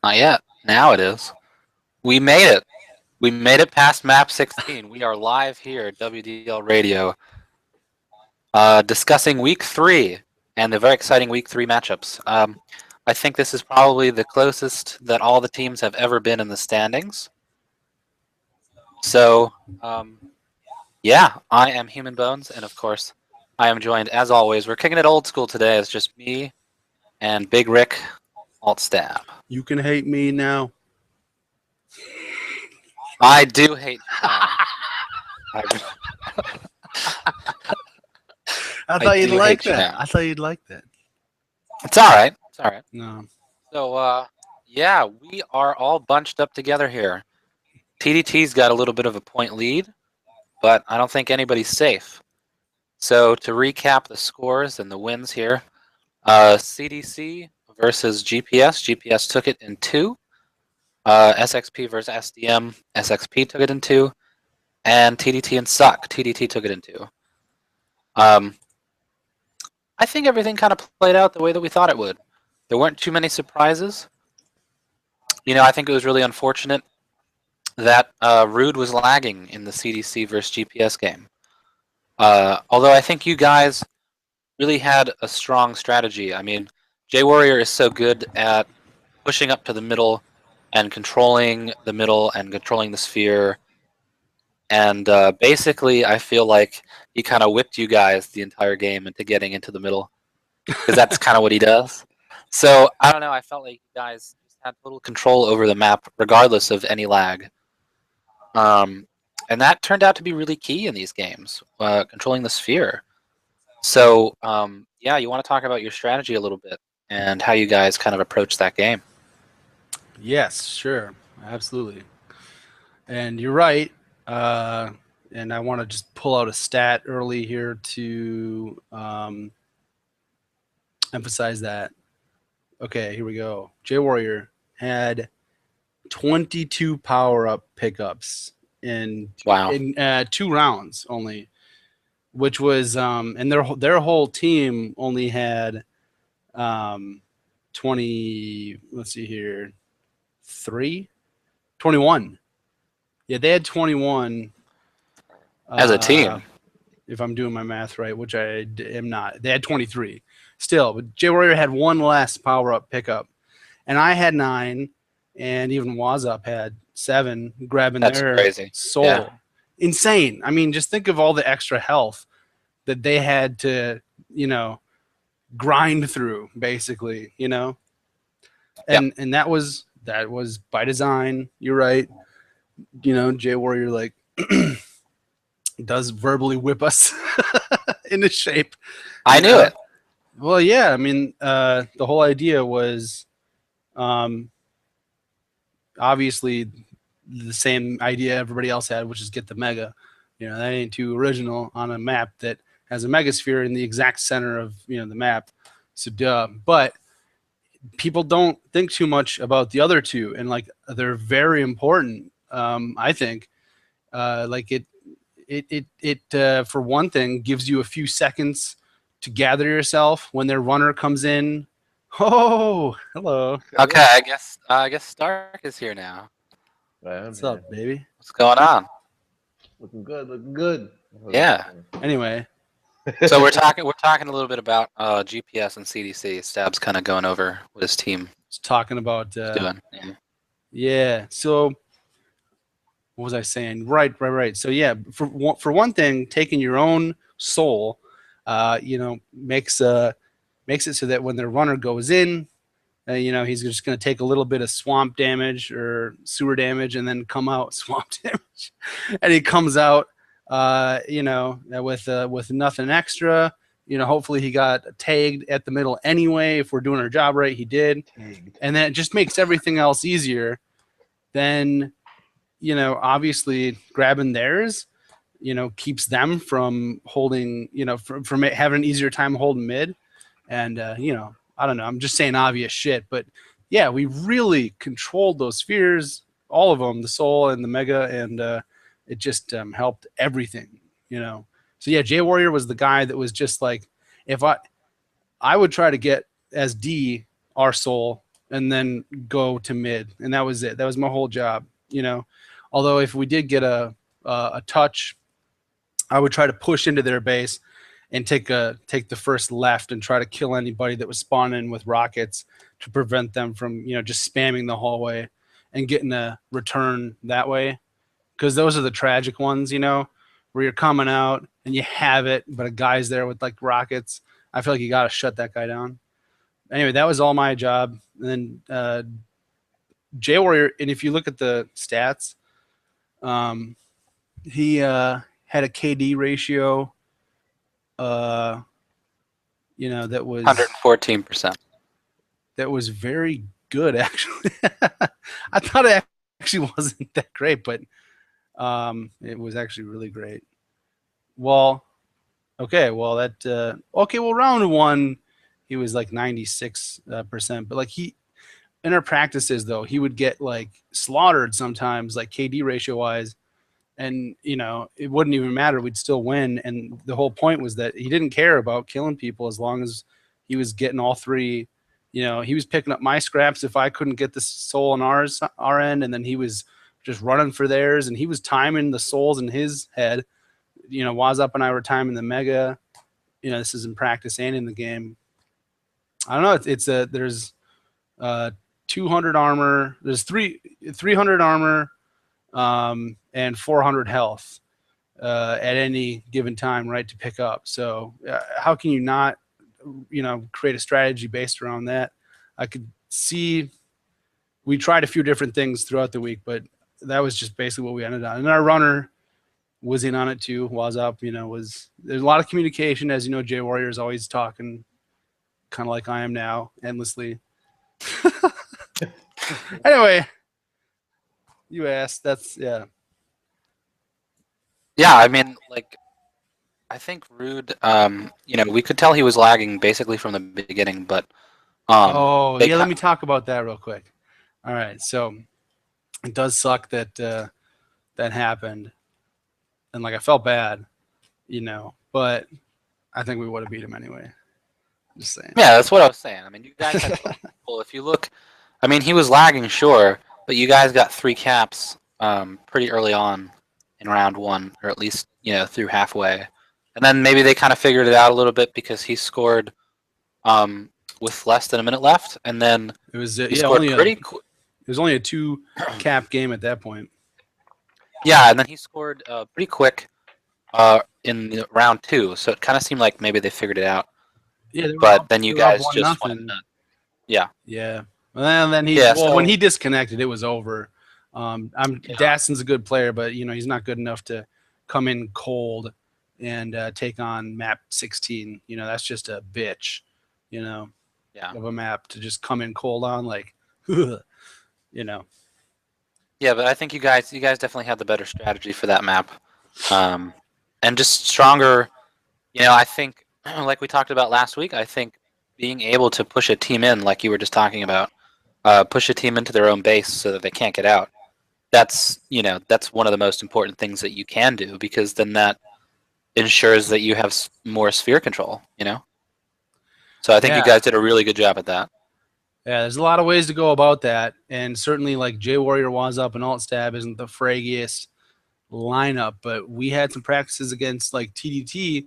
Not yet. Now it is. We made it. We made it past map 16. We are live here at WDL Radio, discussing week 3 and the very exciting week 3 matchups. I think this is probably the closest that all the teams have ever been in the standings. So, yeah, I am Human Bones, and of course, I am joined, as always. We're kicking it old school today. It's just me and Big Rick Altstab. You can hate me now. I do hate you now. I, I I thought you'd do like hate you that. now. I thought you'd like that. It's all right. It's all right. No. So, yeah, we are all bunched up together here. TDT's got a little bit of a point lead, but I don't think anybody's safe. So, to recap the scores and the wins here, CDC versus GPS. GPS took it in 2. SXP versus SDM. SXP took it in 2. And TDT and Suck. TDT took it in 2. I think everything kind of played out the way that we thought it would. There weren't too many surprises. You know, I think it was really unfortunate that Rude was lagging in the CDC versus GPS game. Although I think you guys really had a strong strategy. I mean, J Warrior is so good at pushing up to the middle and controlling the middle and controlling the sphere. And basically, I feel like he kind of whipped you guys the entire game into getting into the middle, because that's kind of what he does. So I don't know. I felt like you guys just had total control over the map, regardless of any lag. And that turned out to be really key in these games, controlling the sphere. So yeah, you want to talk about your strategy a little bit and how you guys kind of approach that game? Yes, sure. Absolutely. And you're right. And I want to just pull out a stat early here to emphasize that. Okay, here we go. J Warrior had 22 power up pickups in Wow. 2 rounds only, which was and their whole team only had 20, let's see here, 21. Yeah, they had 21 As a team. if I'm doing my math right, which I am not. They had 23 still, but J Warrior had 1 less power up pickup, and I had 9, and even Wazup had 7, grabbing That's their crazy. soul. Yeah. Insane. I mean, just think of all the extra health that they had to, grind through, basically, and that was by design. You're right. J Warrior like does verbally whip us into shape. I knew it. Well, yeah. I mean, the whole idea was, obviously, the same idea everybody else had, which is get the mega. That ain't too original on a map that has a megasphere in the exact center of the map. So duh. But people don't think too much about the other 2, and like they're very important. I think, like it for one thing gives you a few seconds to gather yourself when their runner comes in. Oh, hello. Okay, I guess Stark is here now. Yeah, What's man. up, baby? What's going on? Looking good, looking good. Yeah. Anyway, So we're talking a little bit about GPS and CDC. Stab's kind of going over what his team it's talking about is doing. Yeah. yeah. So what was I saying? Right. So yeah, for one thing, taking your own soul, makes it so that when the runner goes in, he's just going to take a little bit of swamp damage or sewer damage, and then come out swamp damage, and he comes out, with nothing extra. Hopefully he got tagged at the middle anyway. If we're doing our job right, he did, and then it just makes everything else easier. Then, obviously grabbing theirs, keeps them from holding, from having an easier time holding mid, and I don't know. I'm just saying obvious shit, but yeah, we really controlled those spheres, all of them, the soul and the mega, and it just helped everything, So yeah, J Warrior was the guy that was just like, if I would try to get as D our soul and then go to mid, and that was it. That was my whole job, you know. Although if we did get a touch, I would try to push into their base and take the first left and try to kill anybody that was spawning with rockets to prevent them from, you know, just spamming the hallway and getting a return that way. Because those are the tragic ones, you know, where you're coming out and you have it, but a guy's there with like rockets. I feel like you got to shut that guy down. Anyway, that was all my job. And then J Warrior, and if you look at the stats, he had a KD ratio, you know, that was 114%. that was very good actually. I thought it actually wasn't that great, but it was actually really great. Well, okay, well that okay, well round one he was like 96%, but like he in our practices though he would get like slaughtered sometimes, like KD ratio wise, and you know it wouldn't even matter, we'd still win. And the whole point was that he didn't care about killing people as long as he was getting all three. You know, he was picking up my scraps if I couldn't get the soul on our end, and then he was just running for theirs, and he was timing the souls in his head. You know, Waz Up and I were timing the mega. You know, this is in practice and in the game. I don't know. It's a there's 200 armor. There's 300 armor, and 400 health at any given time, right, to pick up. So how can you not, you know, create a strategy based around that? I could see we tried a few different things throughout the week, but that was just basically what we ended on. And our runner was in on it too. Was up, you know, there's a lot of communication, as you know. J Warrior is always talking, kind of like I am now, endlessly. Anyway, you asked. That's yeah. Yeah, I mean, like, I think Rude, you know, we could tell he was lagging basically from the beginning, but Oh yeah, let me talk about that real quick. All right, so it does suck that that happened, and like I felt bad, you know, but I think we would have beat him anyway. Just saying. Yeah, that's what I was saying. I mean, you guys had well, if you look, I mean, he was lagging, sure, but you guys got 3 caps pretty early on in round 1, or at least, you know, through halfway. And then maybe they kind of figured it out a little bit because he scored with less than a minute left, and then It was he scored pretty quick. It was only a 2 cap game at that point. Yeah, and then he scored pretty quick in round 2, so it kind of seemed like maybe they figured it out. Yeah, But then you guys just went nuts. Yeah. Yeah. And then when he disconnected, it was over. Daston's a good player, but you know he's not good enough to come in cold and take on map 16. You know, that's just a bitch. You know, of a map to just come in cold on, like, you know. Yeah, but I think you guys definitely had the better strategy for that map, and just stronger. You know, I think, like we talked about last week, I think being able to push a team in, like you were just talking about, push a team into their own base so that they can't get out. That's, you know, that's one of the most important things that you can do, because then that ensures that you have more sphere control. You know, so I think you guys did a really good job at that. Yeah, there's a lot of ways to go about that, and certainly like J Warrior was up and Alt Stab isn't the fraggiest lineup, but we had some practices against like TDT,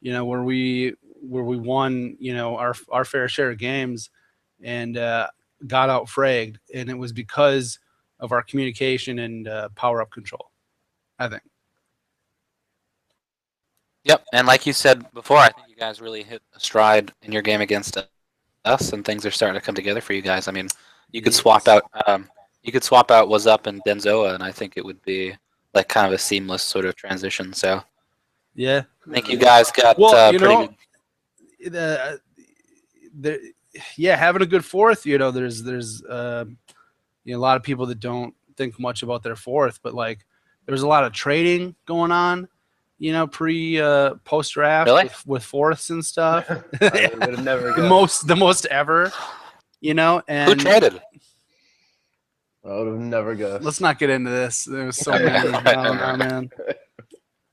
you know, where we won, you know, our fair share of games, and got out fragged, and it was because of our communication and power up control, I think. Yep, and like you said before, I think you guys really hit a stride in your game against us, and things are starting to come together for you guys. I mean, you could swap out What's Up and Denzoa, and I think it would be like kind of a seamless sort of transition. So yeah, I think you guys got pretty good. Yeah, having a good fourth, you know, there's you know, a lot of people that don't think much about their fourth, but like there's a lot of trading going on, you know, post draft with fourths and stuff. I would have never the most ever, you know. And who traded? I would have never guessed. Let's not get into this. There was so many. No, man.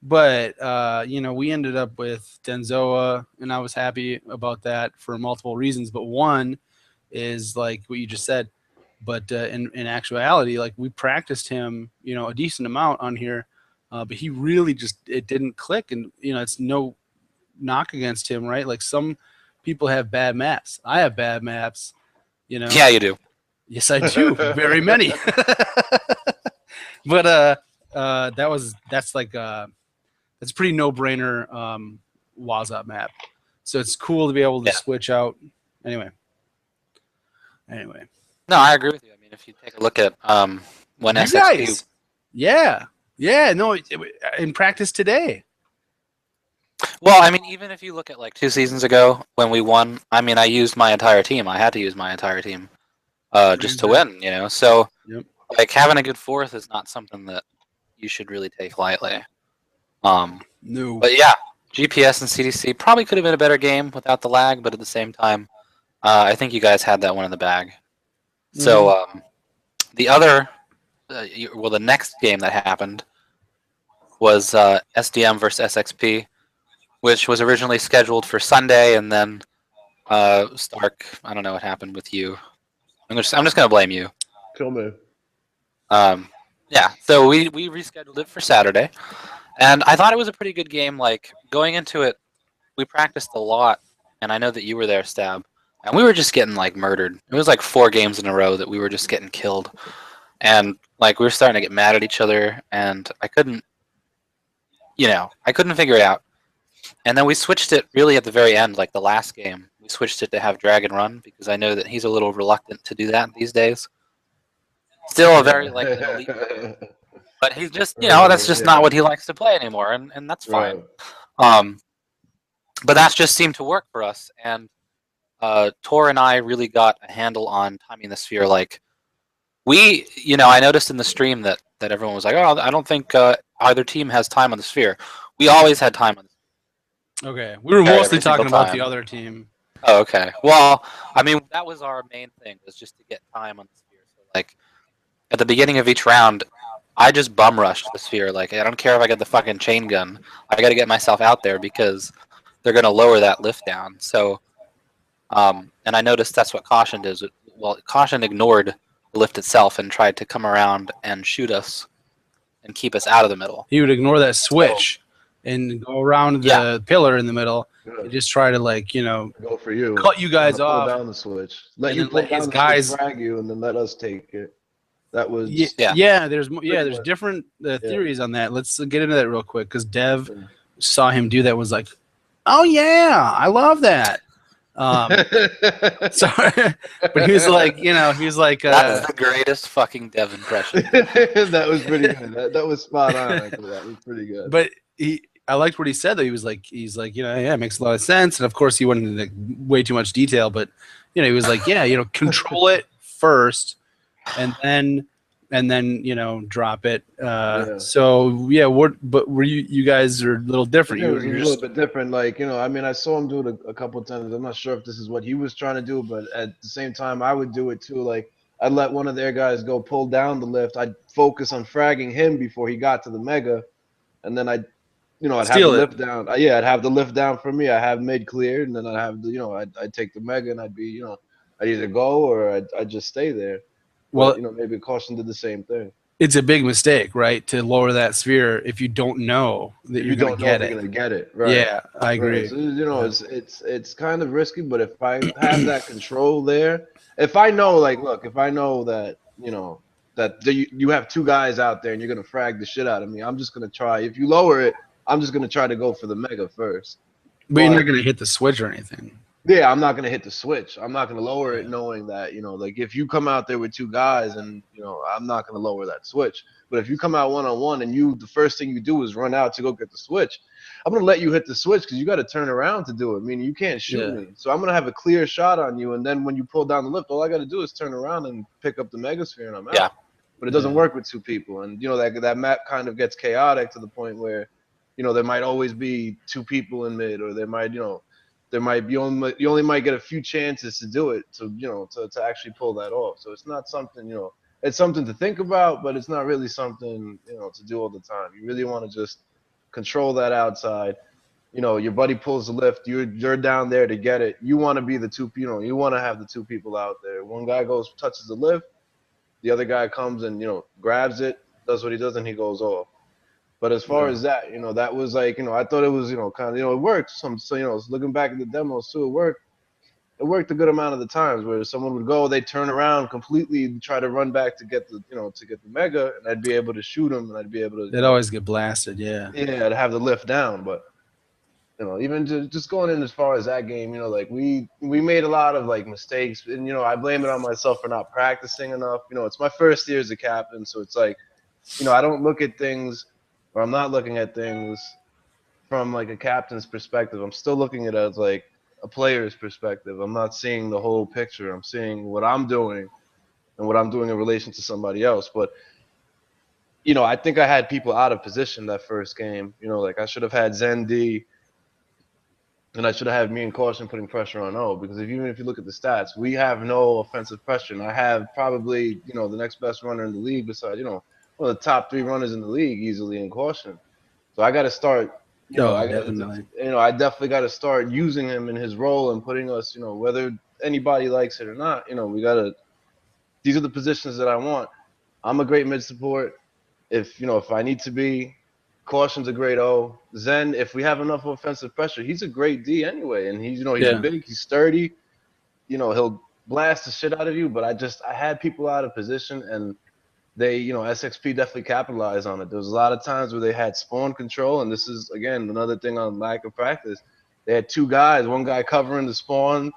But you know, we ended up with Denzoa, and I was happy about that for multiple reasons. But one, is like what you just said. But in actuality, like we practiced him, a decent amount on here, but he really it didn't click. And it's no knock against him, right? Like some people have bad maps. I have bad maps, Yeah, you do. Yes, I do. Very many. But that's a pretty no brainer Wazop map. So it's cool to be able to switch out. Anyway. No, I agree with you. I mean, if you take a look at when You SXP, guys, no, in practice today. well, I mean, even if you look at like 2 seasons ago when we won, I mean, I used my entire team. I had to use my entire team just to win, So, like having a good fourth is not something that you should really take lightly. No. But yeah, GPS and CDC probably could have been a better game without the lag, but at the same time, I think you guys had that one in the bag. So the other, the next game that happened was SDM versus SXP, which was originally scheduled for Sunday, and then Stark, I don't know what happened with you. I'm just gonna blame you. Kill me. Yeah, so we rescheduled it for Saturday, and I thought it was a pretty good game. Like going into it, we practiced a lot, and I know that you were there, Stab, and we were just getting like murdered. It was like 4 games in a row that we were just getting killed, and like we were starting to get mad at each other, and I couldn't figure it out. And then we switched it really at the very end, like the last game. We switched it to have Dragon Run because I know that he's a little reluctant to do that these days. Still a very like an elite player, but he's just that's just not what he likes to play anymore, and that's fine. Right. But that just seemed to work for us, and Tor and I really got a handle on timing the sphere. Like I noticed in the stream that everyone was like, "Oh, I don't think either team has time on the sphere." We always had time on the sphere. Okay, we were mostly talking about the other team. Oh, okay. Well, I mean, that was our main thing, was just to get time on the sphere. So, like, at the beginning of each round, I just bum rushed the sphere. Like, I don't care if I get the fucking chain gun. I got to get myself out there because they're going to lower that lift down. So, and I noticed that's what Caution did. Well, Caution ignored the lift itself and tried to come around and shoot us and keep us out of the middle. He would ignore that switch and go around the pillar in the middle. And just try to go for you, cut you guys off, pull down the switch, let you pull down the switch, frag you, and then let us take it. That was There's different theories on that. Let's get into that real quick because Dev saw him do that. Was like, oh yeah, I love that. Sorry, but he was like, that was the greatest fucking Dev impression. That was pretty good. That was spot on. Actually, that was pretty good. But I liked what he said though. He's like, it makes a lot of sense. And of course, he went into way too much detail. But he was like, control it first, and then drop it. So but were you guys are a little different? It was a little bit different. Like I mean, I saw him do it a couple of times. I'm not sure if this is what he was trying to do, but at the same time, I would do it too. Like I'd let one of their guys go pull down the lift. I'd focus on fragging him before he got to the mega, and then I'd have the lift down. I'd have the lift down for me. I have mid cleared, and then I'd have I'd take the mega, and I'd be I'd either go or I'd just stay there. Well, but, maybe Caution did the same thing. It's a big mistake, right, to lower that sphere if you don't know that you're going to get it. You're going to get it, right? Yeah, I agree. Right. So, it's kind of risky, but if I have that control there, if I know, if I know that that you have 2 guys out there and you're going to frag the shit out of me, I'm just going to try. If you lower it, I'm just going to try to go for the mega first. But you're not going to hit the switch or anything. Yeah, I'm not going to hit the switch. I'm not going to lower it knowing that, if you come out there with 2 guys and, I'm not going to lower that switch. But if you come out one-on-one and the first thing you do is run out to go get the switch, I'm going to let you hit the switch because you got to turn around to do it. I mean, you can't shoot me. So I'm going to have a clear shot on you. And then when you pull down the lift, all I got to do is turn around and pick up the megasphere and I'm out. Yeah. But it doesn't work with 2 people. And, that map kind of gets chaotic to the point where, there might always be 2 people in mid or there might, you only might get a few chances to do it to actually pull that off. So it's not something, it's something to think about, but it's not really something, to do all the time. You really want to just control that outside, your buddy pulls the lift, you're down there to get it. You want to be the two, you want to have the two people out there. One guy goes touches the lift, the other guy comes and grabs it, does what he does, and he goes off. But as far Yeah. as that, that was like, I thought it was, kind of, it worked. So, looking back at the demos too, it worked. It worked a good amount of the times where someone would go, they'd turn around completely, try to run back to get the mega, and I'd be able to shoot them, and I'd be able to, They'd always get blasted. Yeah. yeah, to have the lift down. But even just going in as far as that game, like we made a lot of like mistakes, and I blame it on myself for not practicing enough. It's my first year as a captain, so it's like, I don't look at things, or I'm not looking at things from like a captain's perspective. I'm still looking at it as like a player's perspective. I'm not seeing the whole picture. I'm seeing what I'm doing and what I'm doing in relation to somebody else. But I think I had people out of position that first game. Like I should have had Zen D, and I should have had me and Caution putting pressure on O, because even if you look at the stats, we have no offensive pressure. And I have probably the next best runner in the league besides one of the top 3 runners in the league easily in Caution. So I got to start. Definitely. I definitely got to start using him in his role and putting us, whether anybody likes it or not, we got to. These are the positions that I want. I'm a great mid support. If I need to be, Caution's a great O. Zen, if we have enough offensive pressure, he's a great D anyway, and he's Yeah. big, he's sturdy. He'll blast the shit out of you. But I had people out of position, and they, SXP definitely capitalized on it. There was a lot of times where they had spawn control, and this is again another thing on lack of practice. They had 2 guys, one guy covering the spawn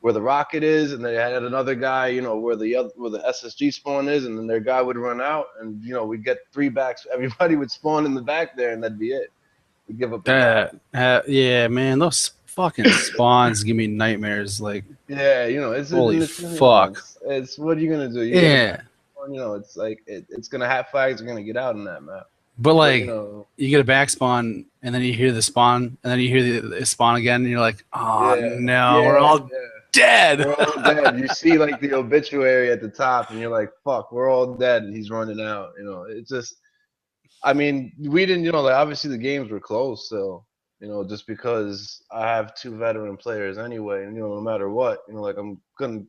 where the rocket is, and they had another guy, where the SSG spawn is, and then their guy would run out, and we'd get 3 backs. Everybody would spawn in the back there, and that'd be it. We'd give up a back. Yeah, man, those fucking spawns give me nightmares. Like, Yeah, it's holy it's, fuck. it's what are you gonna do? Yeah. It's like it's gonna have flags are gonna get out in that map. But like, you get a back spawn, and then you hear the spawn, and then you hear the spawn again, and you're like, oh no, we're all dead. We're all dead. You see like the obituary at the top, and you're like, fuck, we're all dead, and he's running out. It's just, I mean, we didn't, like obviously the games were close, so just because I have 2 veteran players anyway, and no matter what, like I'm gonna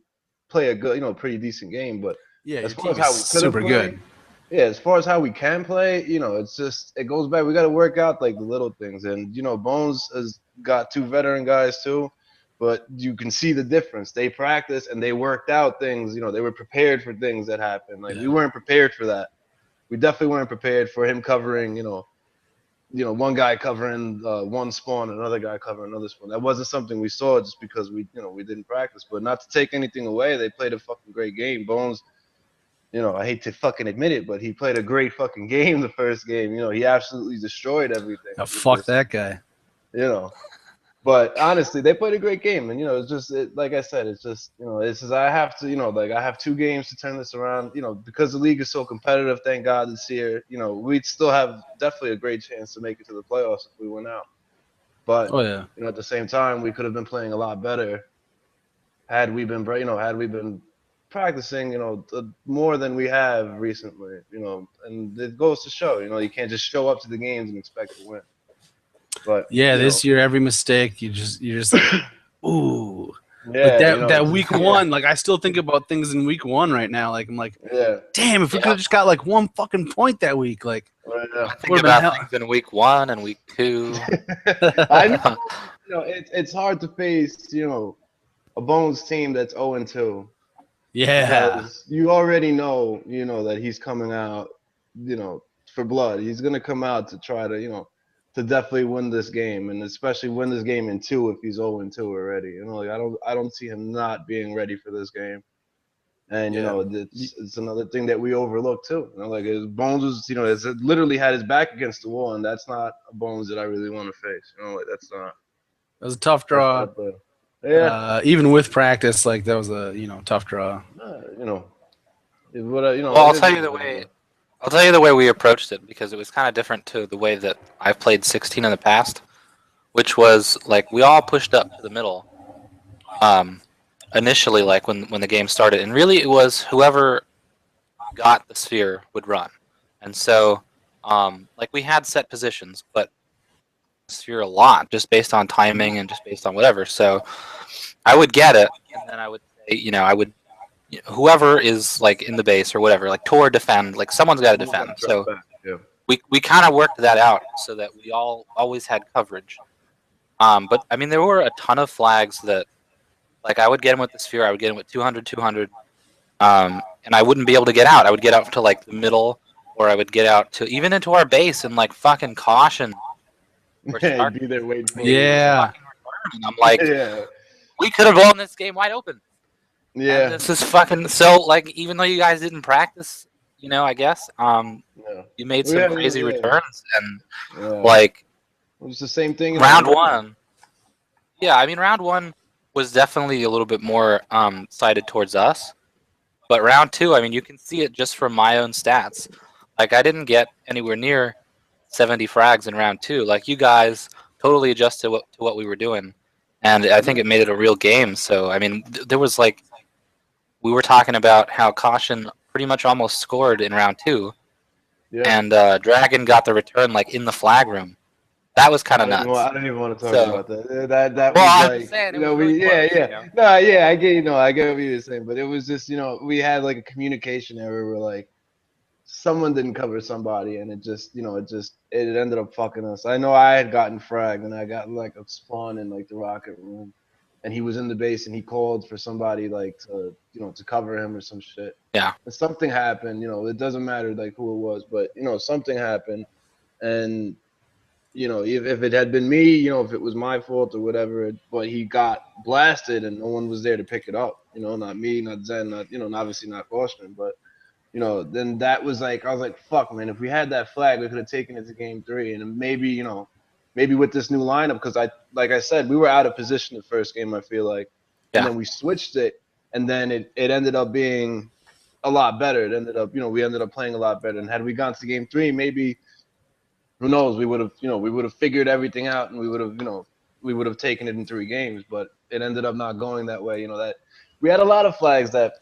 play a good, pretty decent game, but Yeah, as your far team as how is we could super have good. played, yeah, as far as how we can play, it's just it goes back. We got to work out like the little things, and Bones has got 2 veteran guys too, but you can see the difference. They practiced and they worked out things. They were prepared for things that happened. Like we weren't prepared for that. We definitely weren't prepared for him covering, one guy covering one spawn, another guy covering another spawn. That wasn't something we saw just because we didn't practice. But not to take anything away, they played a fucking great game. Bones. I hate to fucking admit it, but he played a great fucking game the first game. He absolutely destroyed everything. Oh, fuck that guy. But honestly, they played a great game, and it's just like I said, it's just it's just I have to like I have 2 games to turn this around. Because the league is so competitive. Thank God this year. We'd still have definitely a great chance to make it to the playoffs if we went out. But Oh yeah. at the same time, we could have been playing a lot better had we been practicing, more than we have recently, and it goes to show, you can't just show up to the games and expect to win. But yeah, this year every mistake you're just like, ooh. Yeah, like that week 1, like I still think about things in week 1 right now. Like I'm like, damn, if we could have just got like 1 fucking point that week, like I think about things in week 1 and week 2. I know, it's hard to face, a Bones team that's 0-2. Yeah. Because you already know, that he's coming out, for blood. He's gonna come out to try to, to definitely win this game, and especially win this game in 2 if he's 0-2 already. Like I don't see him not being ready for this game. And it's another thing that we overlook too. Like his Bones was, it's literally had his back against the wall, and that's not a Bones that I really want to face. Like that's not. It was a tough draw. Yeah. Even with practice, like that was a tough draw. Well, I'll tell you the way we approached it, because it was kind of different to the way that I've played 16 in the past, which was like we all pushed up to the middle. Initially, like when the game started, and really it was whoever got the sphere would run, and so like we had set positions, but sphere a lot, just based on timing and just based on whatever. So I would get it, and then I would say, I would, whoever is like in the base or whatever, like Tor defend, like someone's got to defend. So Yeah. we kind of worked that out so that we all always had coverage. But I mean, there were a ton of flags that, like, I would get him with the sphere, I would get him with 200, 200, and I wouldn't be able to get out. I would get out to like the middle, or I would get out to even into our base and like fucking caution. Or Yeah, start he'd be there waiting for you. Yeah. and I'm like, Yeah. we could have blown this game wide open. And Yeah. this is fucking so like, even though you guys didn't practice, I guess Yeah. you made Well, some yeah, crazy yeah. returns, and Yeah. like It was the same thing in round the one. Yeah, I mean round one was definitely a little bit more sided towards us, but round two, I mean, you can see it just from my own stats. Like, I didn't get anywhere near 70 frags in round two. Like, you guys totally adjusted to what we were doing, and I think it made it a real game. So I mean, there was like, we were talking about how Caution pretty much almost scored in round two, Yeah. and Dragon got the return like in the flag room. That was kind of nuts. I don't even want to talk So- about that. That Well, was I'm like, just saying, it you know, was really yeah, close, yeah. No, yeah, I get what you're saying, but it was just, we had like a communication error where like someone didn't cover somebody, and it just, it ended up fucking us. I know I had gotten fragged, and I got like a spawn in like the rocket room, and he was in the base, and he called for somebody like to, to cover him or some shit. Yeah. And something happened, it doesn't matter like who it was, but something happened, and if it had been me, if it was my fault or whatever, but he got blasted and no one was there to pick it up, not me, not Zen, not, obviously not Caution, but, then that was like, I was like, fuck, man, if we had that flag, we could have taken it to game three. And maybe, maybe with this new lineup, because like I said, we were out of position the first game, I feel like. And Yeah. then we switched it, and then it ended up being a lot better. It ended up, we ended up playing a lot better. And had we gone to game three, maybe, who knows? We would have figured everything out, and we would have taken it in 3 games. But it ended up not going that way. That we had a lot of flags that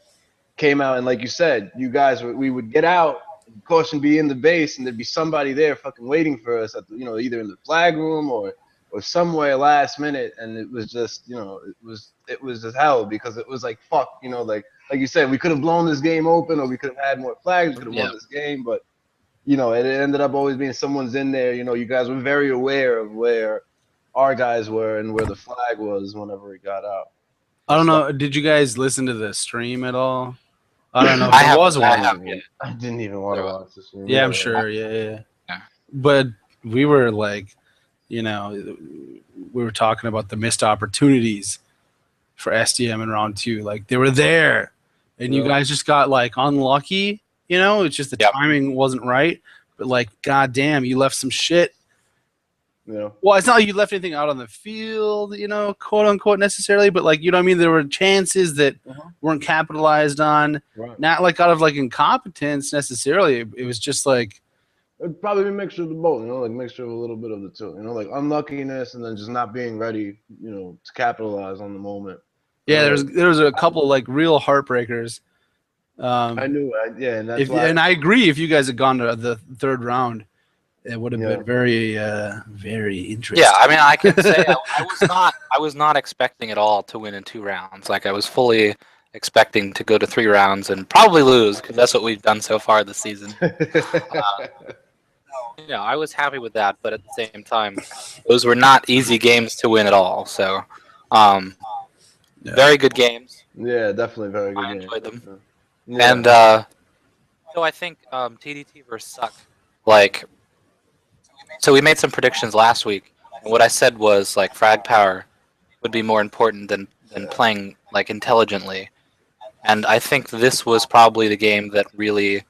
came out, and like you said, we would get out, Caution be in the base, and there'd be somebody there fucking waiting for us at the, either in the flag room or somewhere last minute, and it was just it was just hell, because it was like fuck, like you said, we could have blown this game open, or we could have had more flags, we could have won this game, but. It ended up always being someone's in there. You guys were very aware of where our guys were and where the flag was whenever it got out. I don't know. Did you guys listen to the stream at all? I don't know if I there have- was I one. have, yeah. I didn't even want to watch this. Yeah, I'm sure. Yeah. Yeah. But we were like, we were talking about the missed opportunities for SDM in round two. Like, they were there, and you Yeah. guys just got like unlucky. It's just the Yep. timing wasn't right. But like, goddamn, you left some shit. Yeah. Well, it's not like you left anything out on the field, quote unquote, necessarily. But like, you know what I mean? There were chances that weren't capitalized on. Right. Not like out of like incompetence necessarily. It was just like, It'd probably be a mixture of the both, like mixture of a little bit of the two, like unluckiness and then just not being ready, to capitalize on the moment. yeah, there was a couple like real heartbreakers. I knew, and that's why. And I agree. If you guys had gone to the third round, it would have Yeah. been very, very interesting. Yeah, I mean, I can say I was not expecting at all to win in 2 rounds. Like, I was fully expecting to go to 3 rounds and probably lose, because that's what we've done so far this season. I was happy with that, but at the same time, those were not easy games to win at all. So, very good games. Yeah, definitely very good. I game. enjoyed them. Yeah. And so I think TDT versus Suck, so we made some predictions last week, and what I said was like frag power would be more important than playing like intelligently, and I think this was probably the game that really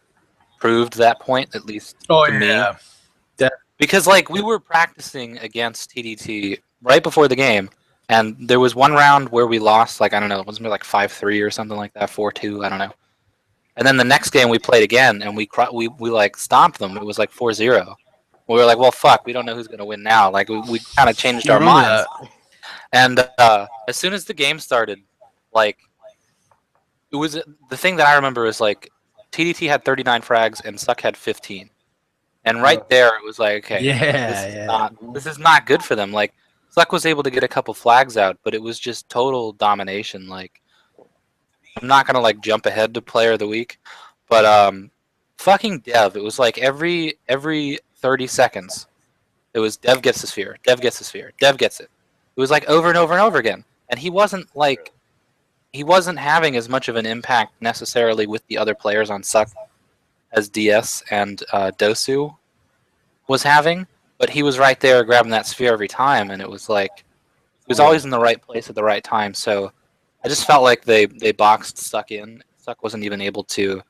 proved that point, at least to me. Because like we were practicing against TDT right before the game, and there was one round where we lost, like, I don't know, it was maybe like 5-3 or something like that, 4-2, I don't know. And then the next game we played again, and we like stomped them. It was like 4-0. We were like, well, fuck, we don't know who's gonna win now. Like we kind of changed our minds. And as soon as the game started, like, it was the thing that I remember is like TDT had 39 frags and Suck had 15. And right there, it was like, okay, Yeah, this is not good for them. Like, Suck was able to get a couple flags out, but it was just total domination. Like, I'm not gonna like jump ahead to Player of the Week, but fucking Dev. It was like every 30 seconds, it was Dev gets the sphere, Dev gets the sphere, Dev gets it. It was like over and over and over again, and he wasn't having as much of an impact necessarily with the other players on Suck as DS and Dosu was having, but he was right there grabbing that sphere every time, and it was like he was always in the right place at the right time. So I just felt like they boxed Suck in. Suck wasn't even able to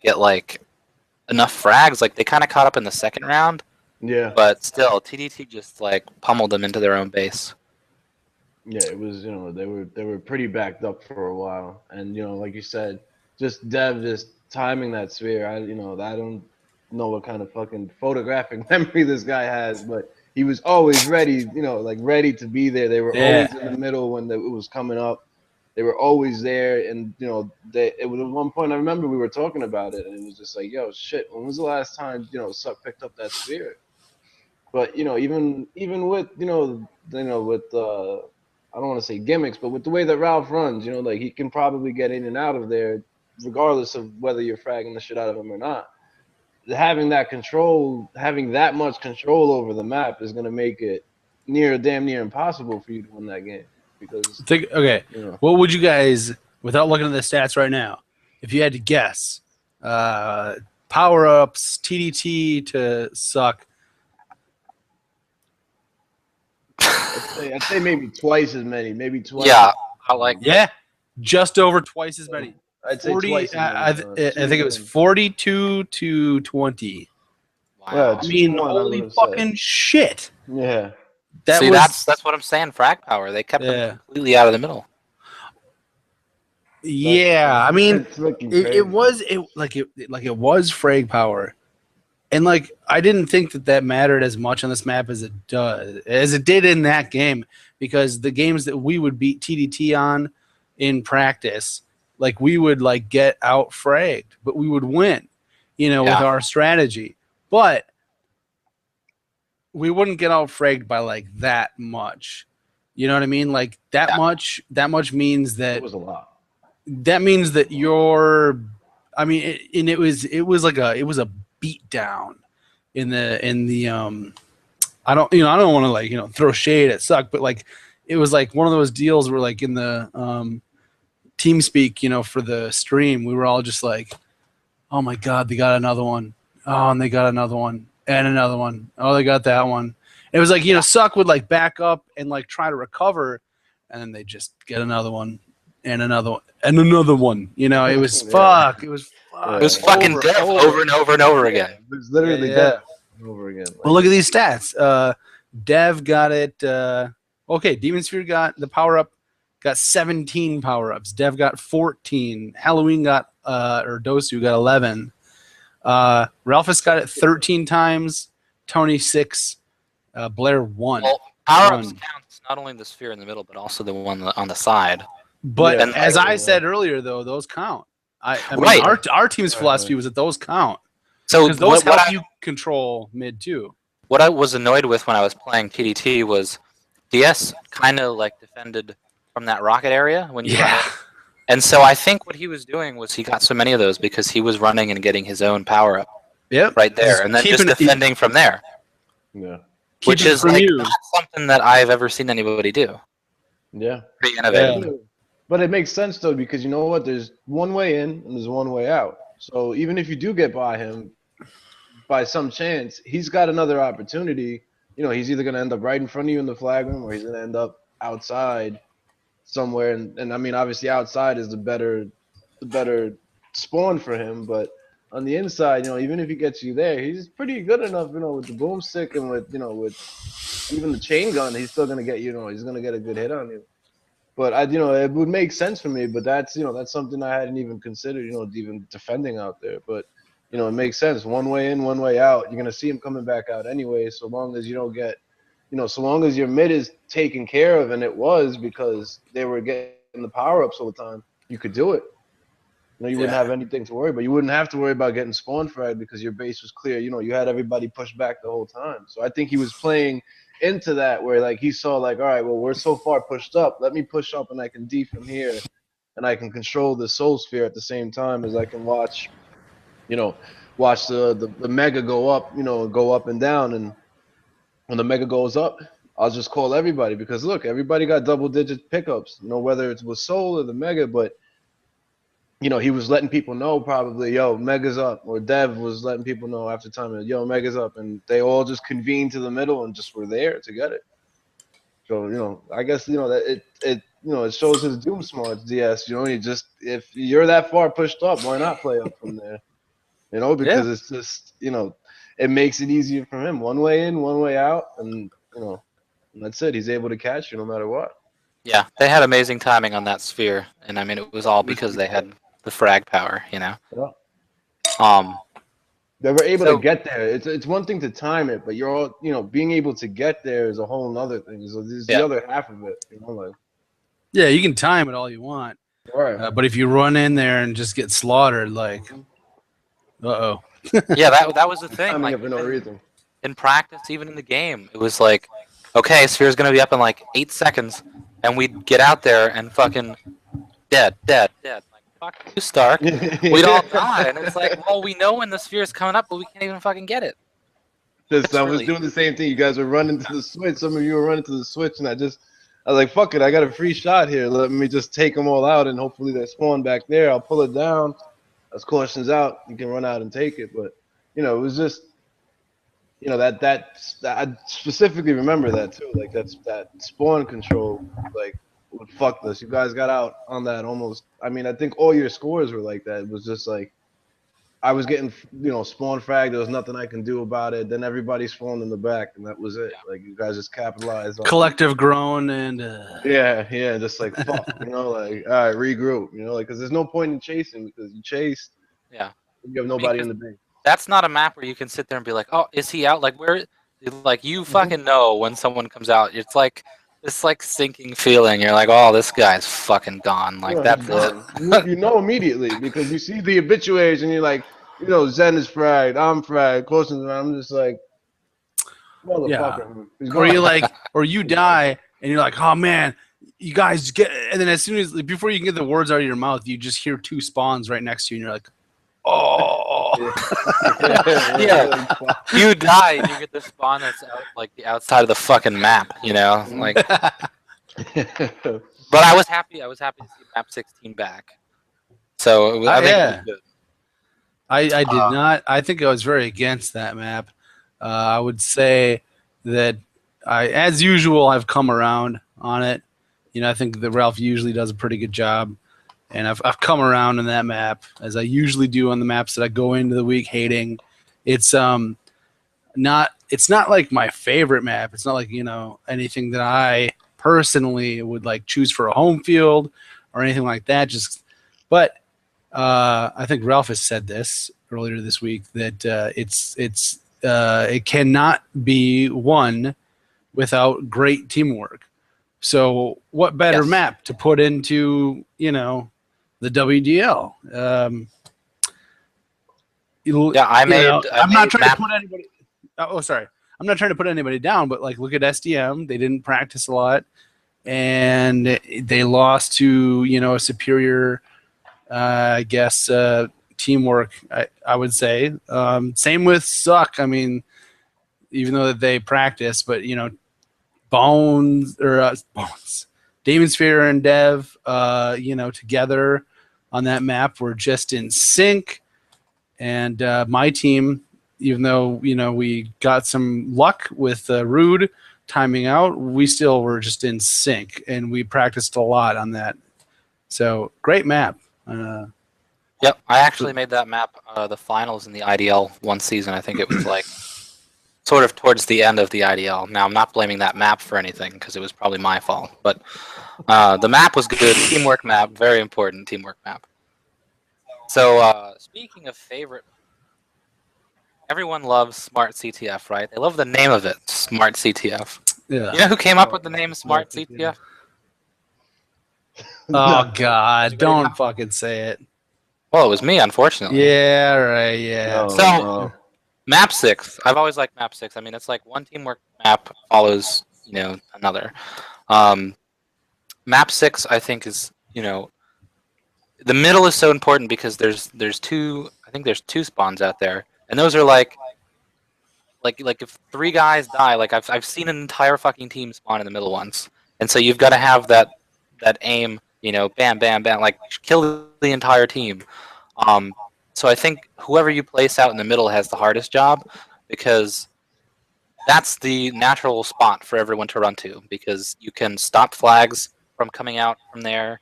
get like enough frags. Like they kind of caught up in the second round, Yeah. but still TDT just like pummeled them into their own base. Yeah, it was, they were pretty backed up for a while. And, like you said, just Dev just timing that sphere. I don't know what kind of fucking photographic memory this guy has, but he was always ready, like ready to be there. They were always in the middle when it was coming up. They were always there. And, it was at one point I remember we were talking about it and it was just like, yo, shit, when was the last time, Suck picked up that sphere? But even with with I don't want to say gimmicks, but with the way that Ralph runs, like he can probably get in and out of there, regardless of whether you're fragging the shit out of him or not. Having that control, having that much control over the map is gonna make it damn near impossible for you to win that game. Because what would you guys, without looking at the stats right now, if you had to guess, power ups, TDT to Suck? I'd say maybe twice as many, maybe twice. Yeah, I like. Yeah, just over twice as many. I'd say 40. twice. I think it was 42 to 20. Wow. Yeah, I mean, 2-1, I holy would've said. fucking shit! Yeah. That's what I'm saying. Frag power. They kept them completely out of the middle. Yeah, I mean, It's fucking it crazy. was was frag power, and like I didn't think that mattered as much on this map as it did in that game, because the games that we would beat TDT on in practice, like we would like get out fragged, but we would win, with our strategy, but we wouldn't get out fragged by like that much. You know what I mean? Like that much means that It was a lot. that means that you're, I mean, it was a beat down in the I don't want to like throw shade at Suck, but like it was like one of those deals where like in the team speak for the stream, we were all just like, oh my god, they got another one. Oh, and they got another one and another one. Oh, they got that one. It was like Suck would like back up and like try to recover, and then they just get another one and another one and another one. It was fuck. It was fuck. It was fucking Dev over and over and over again. It was literally Dev over again. Like, Well, look at these stats. Dev got it. Okay, Demon Sphere got the power up. Got 17 power ups. Dev got 14. Halloween got or Dosu got 11. Ralphus got it 13 times. Tony 6. Blair 1. Well, power ups counts not only the sphere in the middle, but also the one on the side. But as I said earlier, though, those count. I mean, our team's philosophy was that those count. So because those help you control mid too. What I was annoyed with when I was playing TDT was DS kind of like defended from that rocket area when you run it. And so I think what he was doing was he got so many of those because he was running and getting his own power up. Yep. Right there, and then just defending from there. Yeah. Which is like not something that I've ever seen anybody do. Yeah. Pretty innovative. Yeah. But it makes sense though, because you know what? There's one way in and there's one way out. So even if you do get by him by some chance, he's got another opportunity. He's either going to end up right in front of you in the flag room, or he's going to end up outside somewhere. And I mean, obviously outside is the better spawn for him. But on the inside, even if he gets you there, he's pretty good enough, with the boomstick and with even the chain gun, he's still going to get he's going to get a good hit on you. But it would make sense for me. But that's something I hadn't even considered, even defending out there. But it makes sense. One way in, one way out. You're gonna see him coming back out anyway. So long as you don't get, so long as your mid is taken care of, and it was because they were getting the power ups all the time, you could do it. You know, you wouldn't have anything to worry about. You wouldn't have to worry about getting spawn fragged because your base was clear. You know, you had everybody pushed back the whole time. So I think he was playing into that where like he saw like, all right, well, we're so far pushed up. Let me push up and I can D from here and I can control the soul sphere at the same time as I can watch, you know, watch the mega go up, you know, go up and down. And when the mega goes up, I'll just call everybody because look, everybody got double digit pickups, you know, whether it was soul or the mega, but you know, he was letting people know probably, yo, Mega's up, or Dev was letting people know after time, yo, Mega's up, and they all just convened to the middle and just were there to get it. So, you know, I guess, you know, that it shows his doom smarts, DS. You know, you just if you're that far pushed up, why not play up from there? You know, because it's just, you know, it makes it easier for him. One way in, one way out, and you know, and that's it. He's able to catch you no matter what. Yeah, they had amazing timing on that sphere, and I mean it was all because they had the frag power, you know. Yeah. They were able to get there. It's one thing to time it, but you're all, you know, being able to get there is a whole other thing. So this is the other half of it, you know, like. Yeah, you can time it all you want, Right. but if you run in there and just get slaughtered, like, uh-oh. Yeah, that was the thing. Timing Like, it for no reason. in practice, even in the game, it was like, okay, sphere's gonna be up in like 8 seconds, and we'd get out there and fucking dead. Like, fuck you, Stark. We'd all die, and it's like, well, we know when the sphere's coming up, but we can't even fucking get it. Just I was doing the same thing. You guys were running to the switch. Some of you were running to the switch, and I was like, fuck it, I got a free shot here. Let me just take them all out, and hopefully they spawn back there. I'll pull it down. As caution's out, you can run out and take it. But you know, it was just, you know, that I specifically remember that too. Like that spawn control, like would fuck us. You guys got out on that almost. I mean, I think all your scores were like that. It was just like I was getting, you know, spawn fragged. There was nothing I can do about it. Then everybody spawned in the back, and that was it. Like you guys just capitalized on collective groan and yeah, just like fuck, you know, like all right, regroup, you know, like because there's no point in chasing because you chase, yeah, you have nobody in the base. That's not a map where you can sit there and be like, oh, is he out? Like where, like you fucking know when someone comes out. It's like this like sinking feeling. You're like, oh, this guy's fucking gone. Like Yeah, that's it. You know immediately because you see the obituaries and you're like, you know, Zen is fragged, I'm fragged, Closing, I'm just like, motherfucker. Yeah. Or you like, or you die and you're like, oh man, you guys get, and then as soon as before you can get the words out of your mouth, you just hear 2 spawns right next to you, and you're like, oh. Yeah. You die and you get the spawn that's out, like the outside of the fucking map, you know, like. But I was happy. I was happy to see map 16 back. So I think it was good. I did not. I think I was very against that map. I would say that as usual, I've come around on it. You know, I think that Ralph usually does a pretty good job, and I've come around on that map as I usually do on the maps that I go into the week hating. It's not like my favorite map. It's not like, you know, anything that I personally would like choose for a home field or anything like that. But I think Ralph has said this earlier this week that it cannot be won without great teamwork. So what better map to put into, you know, the WDL? I'm not trying to put anybody. Oh, sorry. I'm not trying to put anybody down, but like, look at SDM. They didn't practice a lot, and they lost to, you know, a superior, I guess, teamwork. I would say. Same with Suck. I mean, even though they practice, but you know, Bones, Demon Sphere and Dev, you know, together on that map were just in sync. And my team, even though, you know, we got some luck with Rude timing out, we still were just in sync, and we practiced a lot on that. So great map. Yep, I actually made that map the finals in the IDL one season. I think it was like sort of towards the end of the IDL. Now, I'm not blaming that map for anything because it was probably my fault. But the map was good. Teamwork map, very important teamwork map. So speaking of favorite, everyone loves Smart CTF, right? They love the name of it, Smart CTF. Yeah. You know who came up with the name Smart CTF? Oh, God. Don't fucking say it. Well, it was me, unfortunately. Yeah, right. Yeah. No, So no. map 6. I've always liked map 6. I mean, it's like one teamwork map follows, another. Um, map 6, I think, is the middle is so important because there's two. I think there's two spawns out there, and those are like if three guys die, like I've seen an entire fucking team spawn in the middle once, and so you've got to have that aim, bam, bam, bam, like kill the entire team. Um, so I think whoever you place out in the middle has the hardest job because that's the natural spot for everyone to run to because you can stop flags from coming out from there.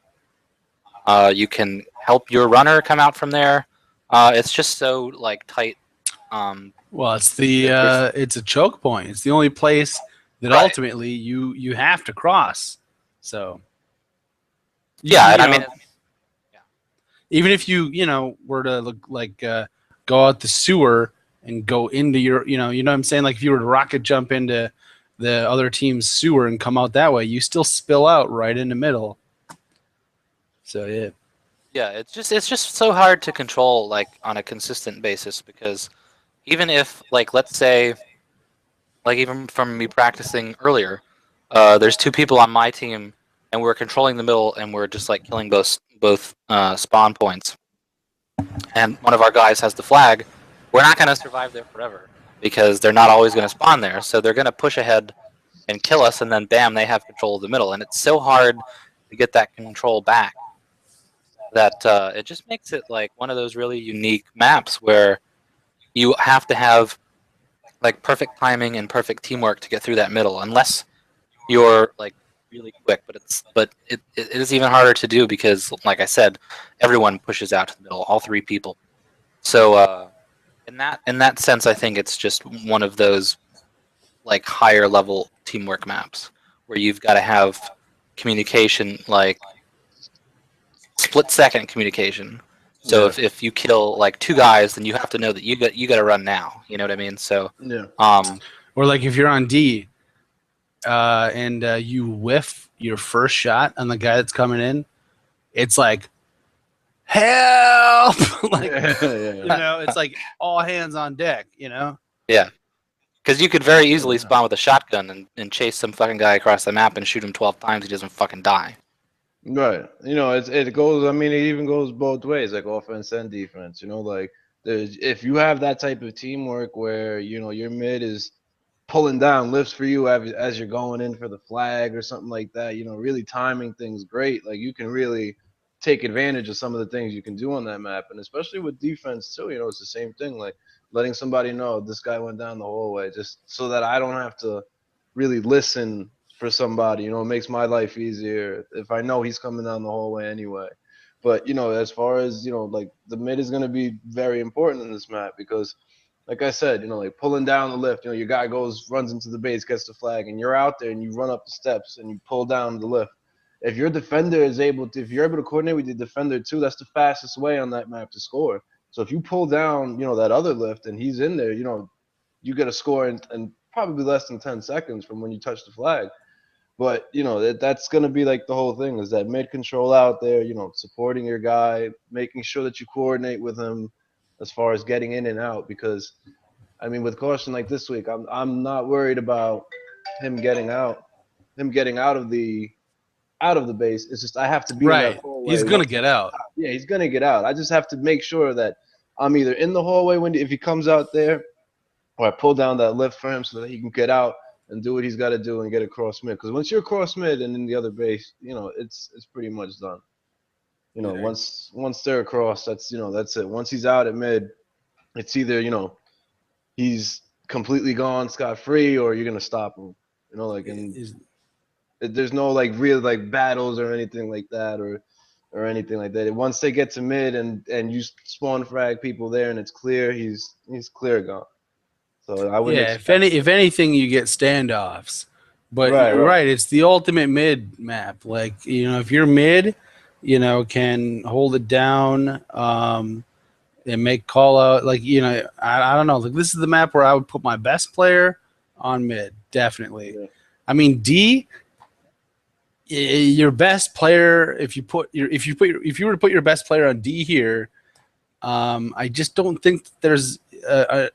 You can help your runner come out from there. It's just so like tight. Well, it's There's it's a choke point. It's the only place that Right. ultimately you have to cross. So Yeah, and you I mean, know, even if you were to look like go out the sewer and go into you know what I'm saying, like if you were to rocket jump into the other team's sewer and come out that way, you still spill out right in the middle. So yeah. yeah, it's just so hard to control like on a consistent basis because even if like let's say like even from me practicing earlier, there's two people on my team and we're controlling the middle and we're just like killing both spawn points, and one of our guys has the flag. We're not going to survive there forever because they're not always going to spawn there, so they're going to push ahead and kill us, and then bam, they have control of the middle, and it's so hard to get that control back that it just makes it like one of those really unique maps where you have to have like perfect timing and perfect teamwork to get through that middle, unless you're like really quick. But it is even harder to do because, like I said, everyone pushes out to the middle, all three people. So in that sense, I think it's just one of those like higher level teamwork maps where you've got to have communication, like split second communication. So Yeah. if you kill like two guys, then you have to know that you got to run now. You know what I mean? So Yeah. Or like if you're on D and you whiff your first shot on the guy that's coming in, it's like help. Like Yeah. Yeah. it's like all hands on deck. yeah, because you could very Yeah. easily spawn with a shotgun and chase some fucking guy across the map and shoot him 12 times. He doesn't fucking die. Right. It goes. I mean, it even goes both ways, like offense and defense. Like if you have that type of teamwork where your mid is pulling down lifts for you as you're going in for the flag or something like that. Really timing things great. Like you can really take advantage of some of the things you can do on that map, and especially with defense too. It's the same thing. Like letting somebody know this guy went down the hallway, just so that I don't have to really listen for somebody. It makes my life easier if I know he's coming down the hallway anyway. But as far as like the mid is going to be very important in this map because like I said, like pulling down the lift, your guy runs into the base, gets the flag, and you're out there and you run up the steps and you pull down the lift. If your defender if you're able to coordinate with your defender too, that's the fastest way on that map to score. So if you pull down, that other lift and he's in there, you get a score in probably less than 10 seconds from when you touch the flag. But that's going to be like the whole thing is that mid control out there, supporting your guy, making sure that you coordinate with him as far as getting in and out because I mean, with caution like this week, I'm not worried about him getting out, out of the base. It's just I have to be in that Right. He's hallway. gonna get out. Yeah, he's gonna get out. I just have to make sure that I'm either in the hallway if he comes out there, or I pull down that lift for him so that he can get out and do what he's got to do and get across mid. Because once you're across mid and in the other base, it's pretty much done. Once they're across, that's it. Once he's out at mid, it's either he's completely gone scot free, or you're gonna stop him. And Is there's no like real like battles or anything like that, or anything like that. Once they get to mid and you spawn frag people there and it's clear, he's clear gone. So I wouldn't Yeah, expect. if anything, you get standoffs. But Right, you're right. right, it's the ultimate mid map. Like if you're mid, can hold it down, and make call out. Like I don't know. Like this is the map where I would put my best player on mid, definitely. Yeah. I mean D, your best player. If you were to put your best player on D here, I just don't think there's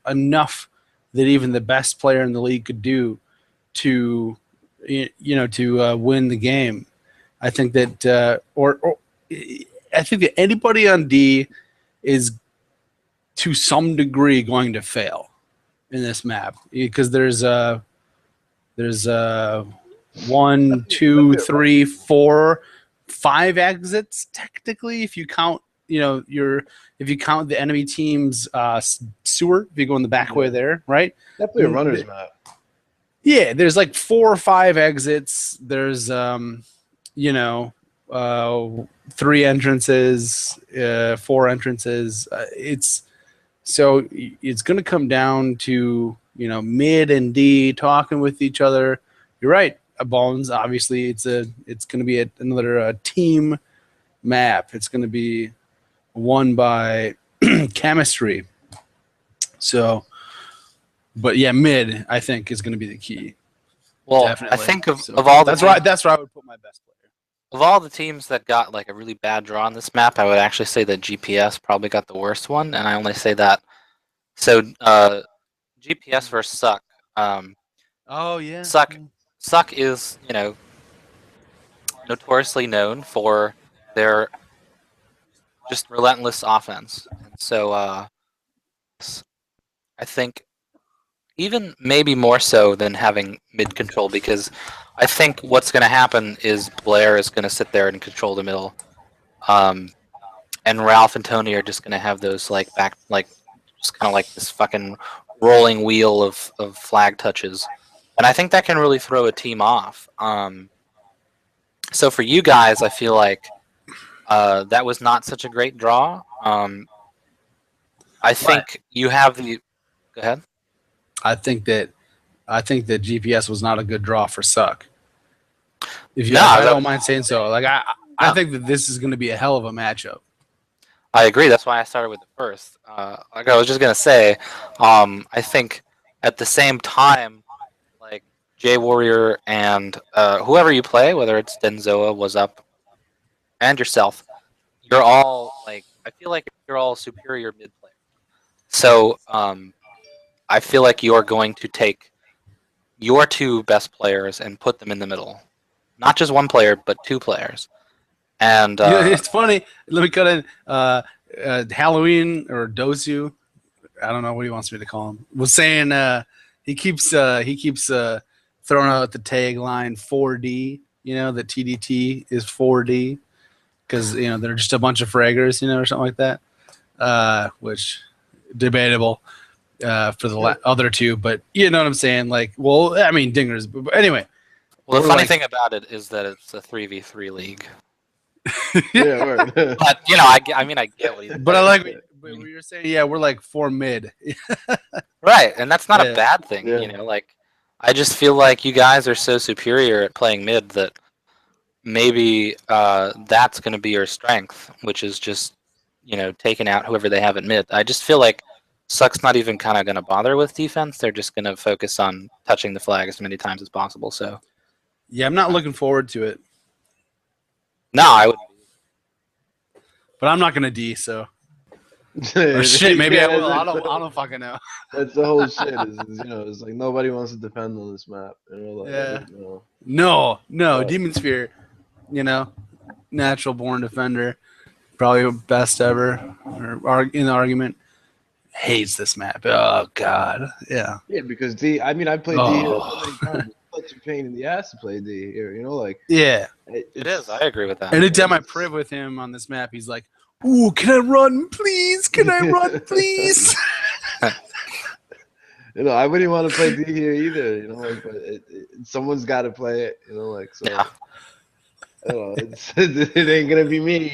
enough that even the best player in the league could do to win the game. I think that or I think that anybody on D is to some degree going to fail in this map because there's 1, 2, 3, 4, 5 exits technically if you count if you count the enemy team's sewer, if you go in the back way there, right? Definitely a runner's map. Yeah, there's like 4 or 5 exits. There's 3 entrances, 4 entrances. It's going to come down to mid and D talking with each other. You're right, Bones. Obviously, it's going to be another team map. It's going to be won by chemistry. So, but yeah, mid I think is going to be the key. Well, Definitely. I think of all the that's where I would put my best player. Of all the teams that got like a really bad draw on this map, I would actually say that GPS probably got the worst one, and I only say that. So GPS versus Suck. Oh yeah. Suck is notoriously known for their just relentless offense, and so I think even maybe more so than having mid control, because I think what's going to happen is Blair is going to sit there and control the middle. And Ralph and Tony are just gonna have those just kind of like this fucking rolling wheel of flag touches, and I think that can really throw a team off. So for you guys, I feel like that was not such a great draw. I think you have the. Go ahead. I think that GPS was not a good draw for Suck. If No, I don't mind saying so. Like I think that this is going to be a hell of a matchup. I agree. That's why I started with the first. Like I was just gonna say, I think at the same time, like J Warrior and whoever you play, whether it's Denzoa, Was Up, and yourself, you're all like I feel like you're all superior mid players. So I feel like you're going to take your 2 best players and put them in the middle, not just 1 player, but 2 players. And It's funny. Let me cut in. Halloween or Dosu, I don't know what he wants me to call him, was saying he keeps throwing out the tagline 4D. That TDT is 4D because they're just a bunch of fraggers, or something like that. Which debatable for the other 2, but you know what I'm saying. Like, well, I mean dingers, but anyway. Well, the funny thing about it is that it's a 3v3 league. Yeah, word. But I get what he's. But I like what you're saying. Yeah, we're like 4 mid. Right, and that's not a bad thing. Yeah. Like I just feel like you guys are so superior at playing mid that maybe that's going to be your strength, which is just taking out whoever they have at mid. I just feel like Suck's not even kind of going to bother with defense. They're just going to focus on touching the flag as many times as possible. So yeah, I'm not looking forward to it. No, I would. But I'm not gonna D, so. Or shit, maybe I will. I don't fucking know. That's the whole shit. It's like nobody wants to defend on this map. No, Demon Sphere, natural born defender, probably best ever, or in the argument, hates this map. Oh god, yeah. Yeah, because D. I mean, I played D here so many times. It's such a pain in the ass to play D here. Yeah, it is. I agree with that. Anytime I priv with him on this map, he's like, "Ooh, can I run, please? Can I run, please?" I wouldn't want to play D here either. But someone's got to play it. So. Yeah. It ain't gonna be me.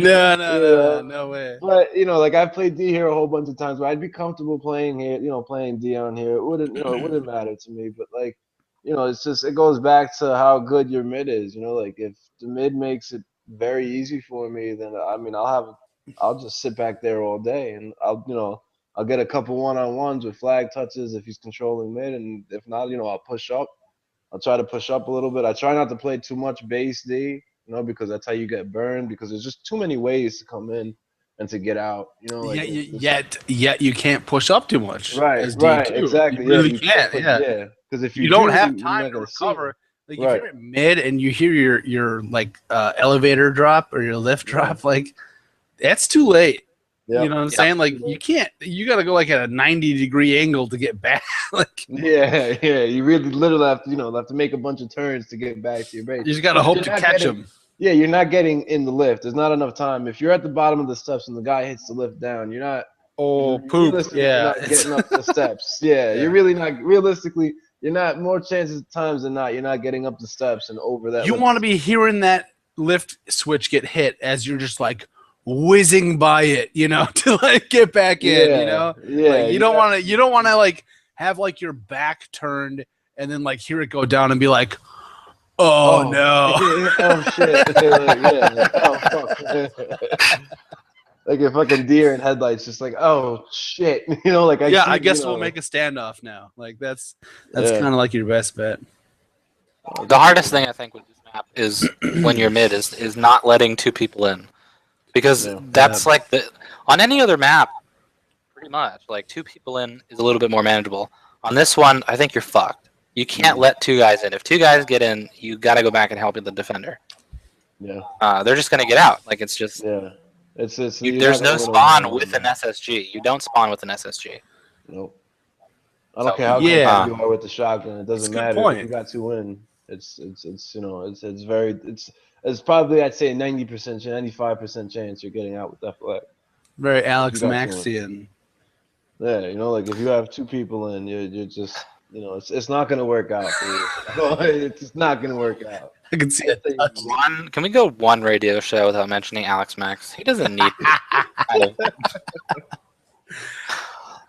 No way. But I've played D here a whole bunch of times. Where I'd be comfortable playing here. Playing D on here. It wouldn't matter to me. But it's just it goes back to how good your mid is. If the mid makes it very easy for me, then I'll just sit back there all day, and I'll get a couple one-on-ones with flag touches if he's controlling mid, and if not, I'll push up. I'll try to push up a little bit. I try not to play too much base D, because that's how you get burned, because there's just too many ways to come in. and to get out. You know, like yet you can't push up too much. right, as D2. exactly. You really you can't. Yeah, because if you don't do, have you're time not to gonna recover. Like Right. if you're at mid and you hear your like elevator drop or your lift drop, like that's too late. Yep. You know what I'm saying? Like you can't. You got to go like at a 90-degree angle to get back. Like Yeah. You really literally have to, have to make a bunch of turns to get back to your base. you just got to hope You're to not catch getting- them. Yeah, you're not getting in the lift. There's not enough time. If you're at the bottom of the steps and the guy hits the lift down, you're not. Oh, you're poop! realistically Yeah, not getting up the steps. Yeah, Yeah. you're really not. Realistically, you're not. More chances times than not, you're not getting up the steps and over that. You want to be hearing that lift switch get hit as you're just like whizzing by it, you know, to like get back in, you know. Yeah. Like you don't want to. You don't want to like have like your back turned and then like hear it go down and be like, oh no. Oh shit. Yeah. Oh fuck. Like a fucking deer in headlights, just like, oh shit, like I guess we'll make a standoff now. Like that's kind of like your best bet. The hardest thing I think with this map is when you're mid is not letting two people in, because that's like on any other map, pretty much like two people in is a little bit more manageable. On this one, I think you're fucked. You can't let two guys in. If two guys get in, you got to go back and help the defender. Yeah. They're just gonna get out. Like it's just It's there's no spawn with an SSG. You don't spawn with an SSG. Nope. I don't care how good you are with the shotgun. It doesn't matter. Point. If you got two in, it's probably, I'd say, 90%, 95% chance you're getting out with that flag. Very Alex Maxian. Yeah, like if you have two people in, you're just, it's not gonna work out for you. It's just not gonna work out. I can see it. Can we go one radio show without mentioning Alex Max? He doesn't need.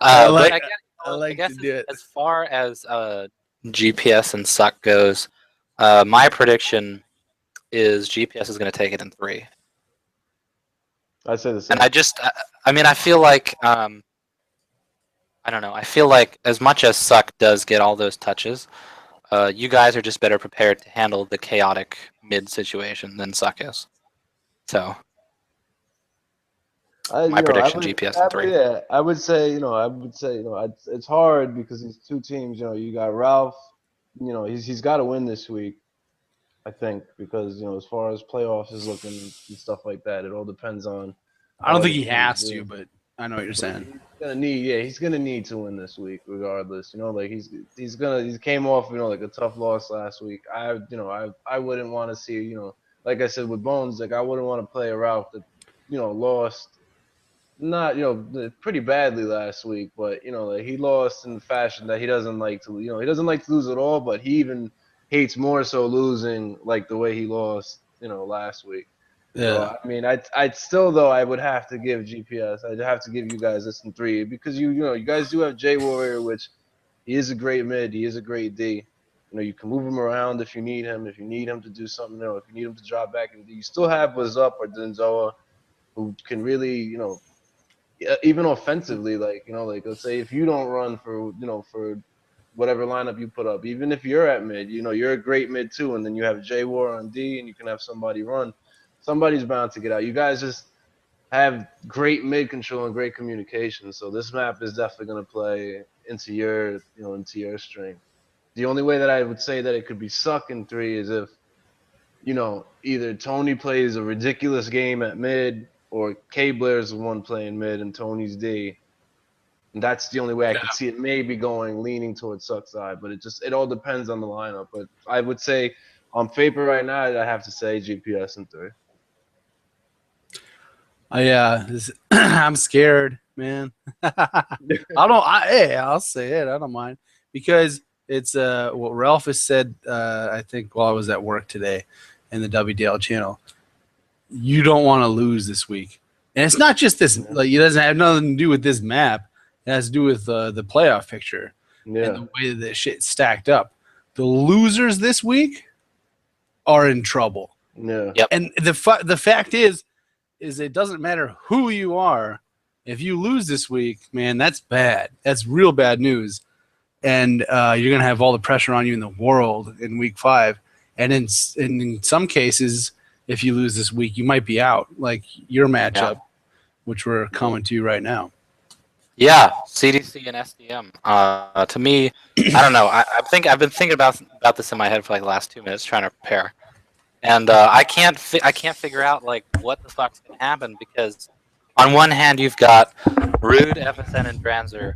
I guess as far as GPS and suck goes, my prediction is GPS is going to take it in 3. I'd say the same. And I feel like I don't know. I feel like as much as suck does get all those touches, you guys are just better prepared to handle the chaotic mid situation than suck is. So. My prediction, GPS in 3. Yeah, I would say, it's hard because these two teams, you got Ralph, he's got to win this week, I think, because, as far as playoffs is looking and stuff like that, it all depends on. I don't think he has to, but I know what you're saying. He's gonna need to win this week, regardless. Like he came off, like a tough loss last week. I wouldn't want to see, like I said with Bones, like I wouldn't want to play a Ralph that, lost. Not pretty badly last week, but like he lost in the fashion that he doesn't like to. He doesn't like to lose at all, but he even hates more so losing like the way he lost last week. So, I mean, I'd still, though, I would have to give GPS. I'd have to give you guys this in 3 because you guys do have J Warrior, which he is a great mid, he is a great D. You can move him around if you need him. If you need him to do something, if you need him to drop back, and you still have What's Up or Denzoa, who can really even offensively, like let's say if you don't run for for whatever lineup you put up, even if you're at mid, you're a great mid too, and then you have J War on D, and you can have somebody run. Somebody's bound to get out. You guys just have great mid control and great communication, so this map is definitely going to play into your into your strength. The only way that I would say that it could be suck in 3 is if either Tony plays a ridiculous game at mid, or K Blair's the one playing mid and Tony's D. And that's the only way I could see it maybe leaning towards suck side. But it all depends on the lineup. But I would say on paper right now, I have to say GPS in 3. I'm scared, man. I'll say it. I don't mind because it's what Ralph has said. I think while I was at work today in the WDL channel. You don't want to lose this week, and it's not just this. Like it doesn't have nothing to do with this map. It has to do with the playoff picture and the way that shit's stacked up. The losers this week are in trouble. Yeah. Yep. And the fact is it doesn't matter who you are. If you lose this week, man, that's bad. That's real bad news. And you're gonna have all the pressure on you in the world in week 5. And in some cases, if you lose this week, you might be out. Like your matchup, which we're coming to right now. Yeah, CDC and SDM. To me, I don't know. I've been thinking about this in my head for like the last 2 minutes, trying to prepare, and I can't figure out like what the fuck's gonna happen, because on one hand you've got Rude, FSN, and Dranzer.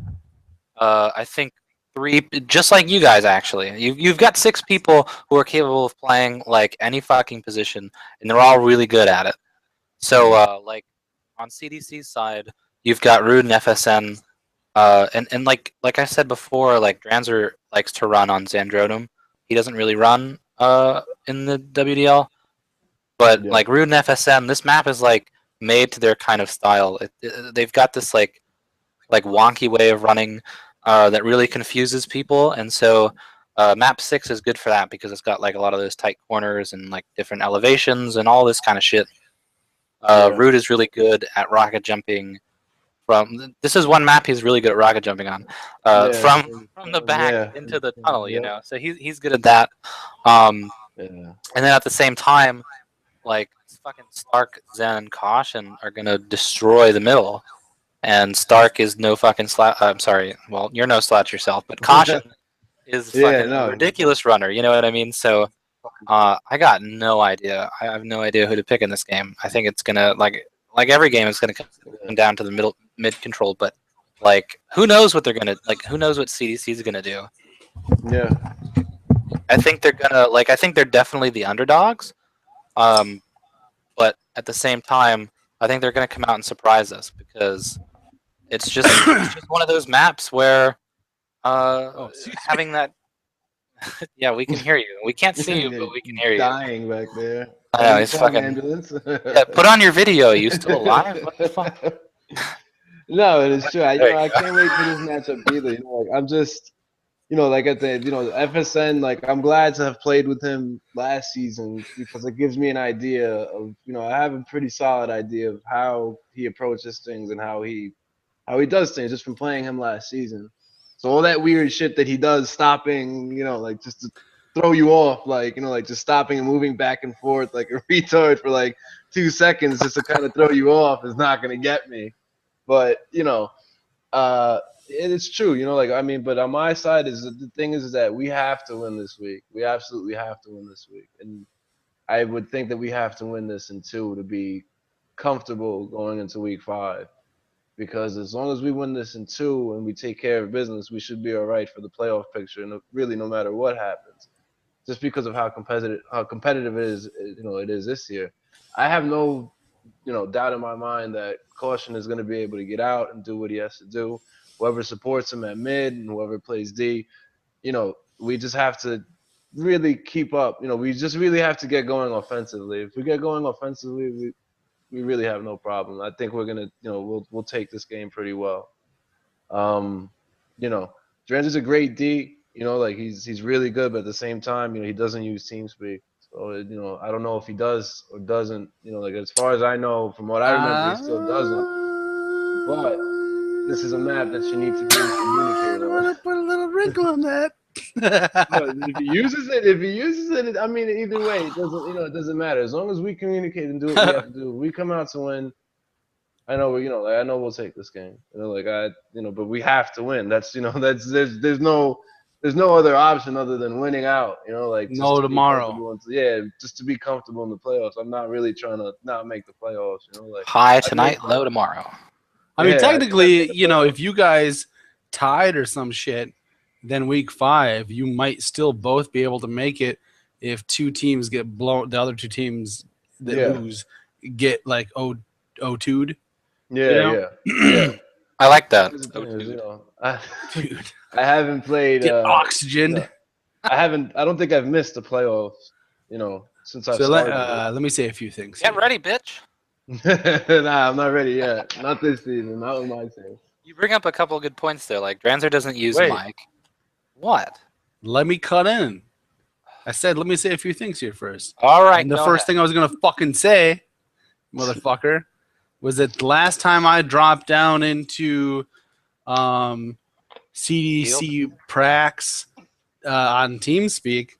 I think 3, just like you guys actually. You've got 6 people who are capable of playing like any fucking position, and they're all really good at it. So like on CDC's side, you've got Rude and FSN. And like I said before, like Dranzer likes to run on Zandrodum. He doesn't really run in the WDL, but Yeah. like Rude and FSM, this map is like made to their kind of style. They've got this like wonky way of running that really confuses people, and so map 6 is good for that because it's got like a lot of those tight corners and like different elevations and all this kind of shit. Yeah. Rude is really good at rocket jumping. This is one map he's really good at rocket jumping on, Yeah, from the back yeah, into the tunnel, you yep. know. So he's good at that. And Yeah. then at the same time, like fucking Stark, Zen, and Caution are gonna destroy the middle. And Stark is no fucking slouch. I'm sorry. Well, you're no slouch yourself, but Caution is Yeah, fucking a no. ridiculous runner. You know what I mean? So I got no idea. I have no idea who to pick in this game. I think it's gonna like every game is gonna come down to the mid control, but like who knows what they're gonna like? Who knows what CDC is gonna do? Yeah. I think they're definitely the underdogs. But at the same time, I think they're gonna come out and surprise us because it's just one of those maps where having that. Yeah, we can hear you. We can't see you, but we can hear you. Dying back there. I know, it's Call an fucking. ambulance. Yeah, put on your video. Are you still alive? What the fuck? No, it is true. There you I go. can't wait for this matchup either. Like I'm just, like at the, FSN. Like I'm glad to have played with him last season because it gives me an idea of, I have a pretty solid idea of how he approaches things and how he does things just from playing him last season. So all that weird shit that he does, stopping, like just to throw you off, like like just stopping and moving back and forth like a retard for like 2 seconds just to kind of throw you off is not gonna get me. But it's true, like I mean. But on my side is the thing is that we have to win this week. We absolutely have to win this week, and I would think that we have to win this in 2 to be comfortable going into week 5. Because as long as we win this in 2 and we take care of business, we should be all right for the playoff picture, and really no matter what happens. Just because of how competitive it is, it is this year. I have no, doubt in my mind that Caution is going to be able to get out and do what he has to do. Whoever supports him at mid and whoever plays D, we just have to really keep up. We just really have to get going offensively. If we get going offensively, we really have no problem. I think we're gonna, we'll take this game pretty well. Dren's a great D. Like he's really good, but at the same time, he doesn't use TeamSpeak. So I don't know if he does or doesn't. Like as far as I know, from what I remember, he still doesn't. But this is a map that you need to be able to communicate on. Put a little wrinkle on that. But if he uses it, I mean, either way, it doesn't, it doesn't matter. As long as we communicate and do what we have to do, we come out to win. I know, I know we'll take this game. But we have to win. That's, there's no other option other than winning out. Just No to be tomorrow. comfortable just to be comfortable in the playoffs. I'm not really trying to not make the playoffs. High tonight, low tomorrow. I mean, Yeah, technically, if you guys tied or some shit, then week 5, you might still both be able to make it if 2 teams get blown. The other 2 teams that lose get like O2'd. Yeah. I like that. Dude, I haven't played. get oxygened. I don't think I've missed the playoffs. Since I've started. Let me say a few things. Get ready, bitch. Nah, I'm not ready yet. Not this season. Not with my team. You bring up a couple of good points there. Like Dranzer doesn't use mic. What? Let me cut in. I said, let me say a few things here first. All right. And the first thing I was gonna fucking say, motherfucker, was that the last time I dropped down into CDC Prax on TeamSpeak,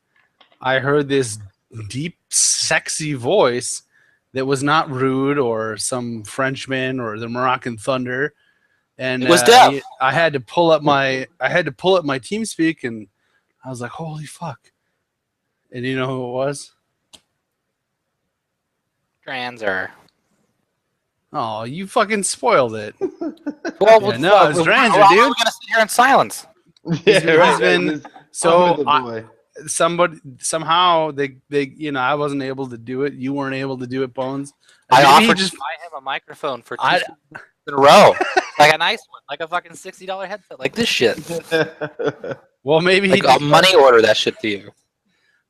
I heard this deep, sexy voice that was not Rude or some Frenchman or the Moroccan Thunder. And It was Dev. I had to pull up my TeamSpeak, and I was like, "Holy fuck!" And you know who it was? Dranzer. Oh, you fucking spoiled it. Well, Yeah, no, it's Dranzer, how long dude. are we gonna sit here in silence? Yeah, he's been- This So other boy. somehow they I wasn't able to do it. You weren't able to do it, Bones. I Maybe he offered just to buy him a microphone for 2 I- seasons in a row, like a nice one, like a fucking $60 headset, like this shit. well maybe he Like I'll money order that shit to you.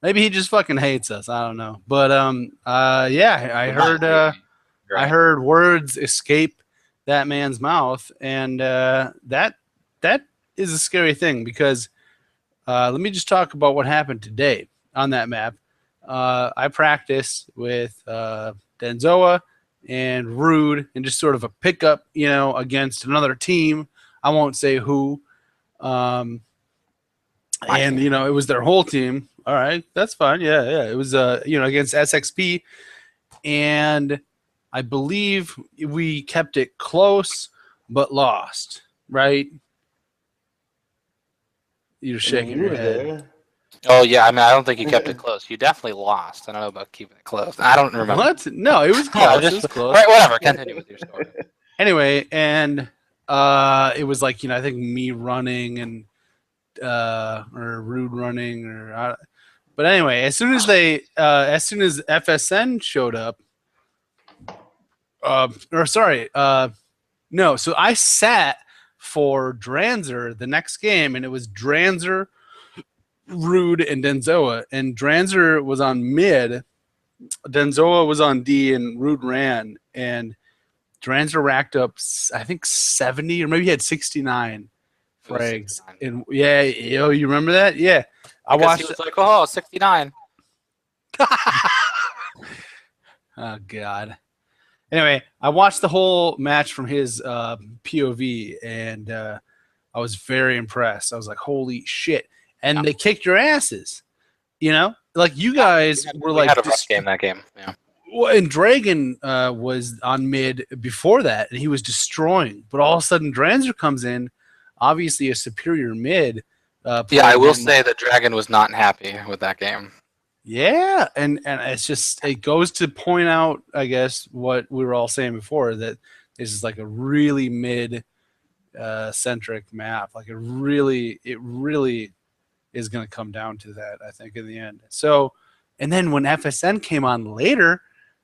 maybe he just fucking hates us. I don't know. But yeah, I heard words escape that man's mouth, and that is a scary thing because let me just talk about what happened today on that map. I practiced with Denzoa and Rude, and just sort of a pickup, against another team. I won't say who. And it was their whole team. All right, that's fine. Yeah. It was against SXP, and I believe we kept it close but lost. Right? You're shaking You your were head. there. Oh yeah, I mean I don't think you kept it close. You definitely lost. I don't know about keeping it close. I don't remember. What? No, it was No, close. just, It was close. All right, whatever. Continue with your story. Anyway, and it was like I think me running and or Rude running but anyway, as soon as FSN showed up, no, so I sat for Dranzer the next game, and it was Dranzer, Rude, and Denzoa, and Dranzer was on mid, Denzoa was on D, and Rude ran, and Dranzer racked up, I think 70 or maybe he had 69 frags. And yeah, you remember that? Yeah, I watched. He was like, "Oh, 69." Oh God. Anyway, I watched the whole match from his POV, and I was very impressed. I was like, "Holy shit!" And they kicked your asses. Like you guys were like. We had a rough game that game. Yeah. Well, and Dragon was on mid before that, and he was destroying. But all of a sudden, Dranzer comes in, obviously a superior mid. Yeah, I will say that Dragon was not happy with that game. Yeah, and it's just it goes to point out, I guess, what we were all saying before, that this is like a really mid centric map. Like it really is going to come down to that, I think, in the end. So, and then when FSN came on later,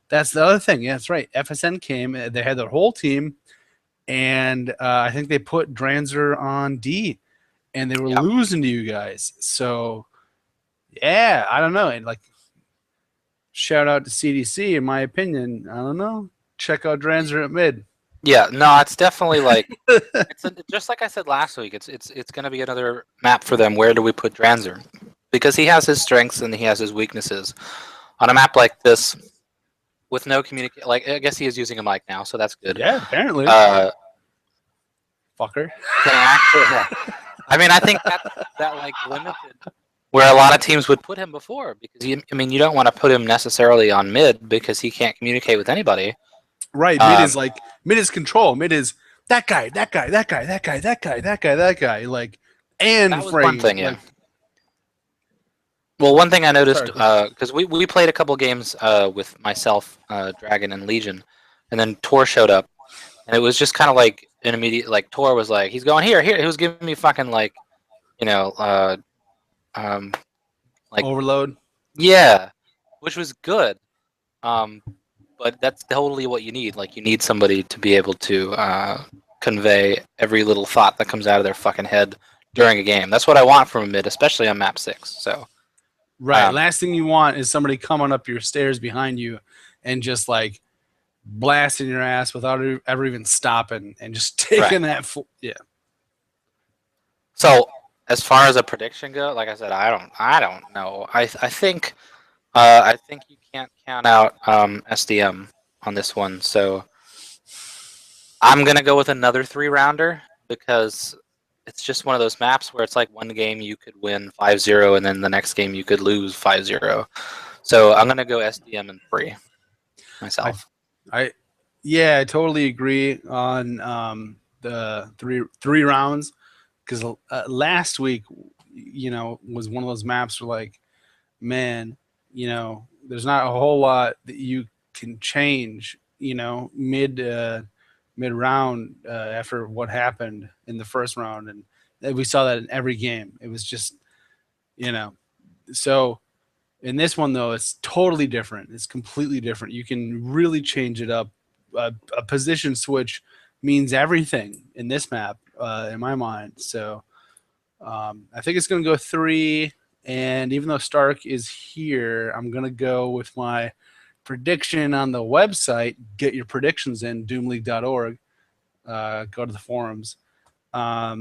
that's the other thing. Yeah, that's right. FSN came. They had their whole team, and I think they put Dranzer on D, and they were losing to you guys. So, yeah, I don't know. And like, shout out to CDC. In my opinion, I don't know. Check out Dranzer at mid. Yeah, no, it's definitely like just like I said last week. It's going to be another map for them. Where do we put Dranzer? Because he has his strengths and he has his weaknesses. On a map like this, with no communication, like I guess he is using a mic now, so that's good. Yeah, apparently. Fucker. I mean, I think that like limited where a lot of teams would put him before, because you don't want to put him necessarily on mid because he can't communicate with anybody. Right, mid is control. Mid is that guy. Like, and that was frame, one thing, yeah. Like, well, one thing I noticed, because we played a couple games with myself, Dragon, and Legion, and then Tor showed up, and it was just kind of like an immediate, like Tor was like, he's going here. He was giving me fucking like, like overload. Yeah, which was good. But that's totally what you need. Like, you need somebody to be able to convey every little thought that comes out of their fucking head during a game. That's what I want from a mid, especially on map 6. So, right. Last thing you want is somebody coming up your stairs behind you and just like blasting your ass without ever even stopping and just taking that. Yeah. So, as far as a prediction go, like I said, I don't know. I think you can't count out SDM on this one. So I'm gonna go with another 3-rounder because it's just one of those maps where it's like one game you could win 5-0 and then the next game you could lose 5-0. So I'm gonna go SDM in 3. myself. I totally agree on the three rounds, because last week, was one of those maps where, like, man, there's not a whole lot that you can change, mid round after what happened in the first round, and we saw that in every game. It was just, so. In this one, though, it's totally different. It's completely different. You can really change it up. A position switch means everything in this map, in my mind. So I think it's going to go 3. And even though Stark is here, I'm going to go with my prediction on the website. Get your predictions in, doomleague.org. Go to the forums. I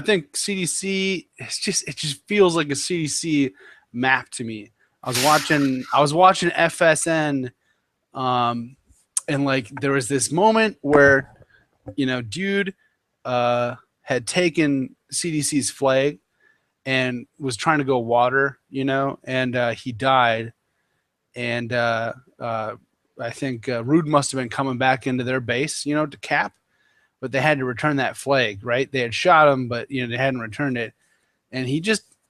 think CDC, it just feels like a CDC map to me. I was watching FSN, and like there was this moment where, dude had taken CDC's flag and was trying to go water, and he died. And I think Rude must have been coming back into their base, to cap, but they had to return that flag, right? They had shot him, but they hadn't returned it. And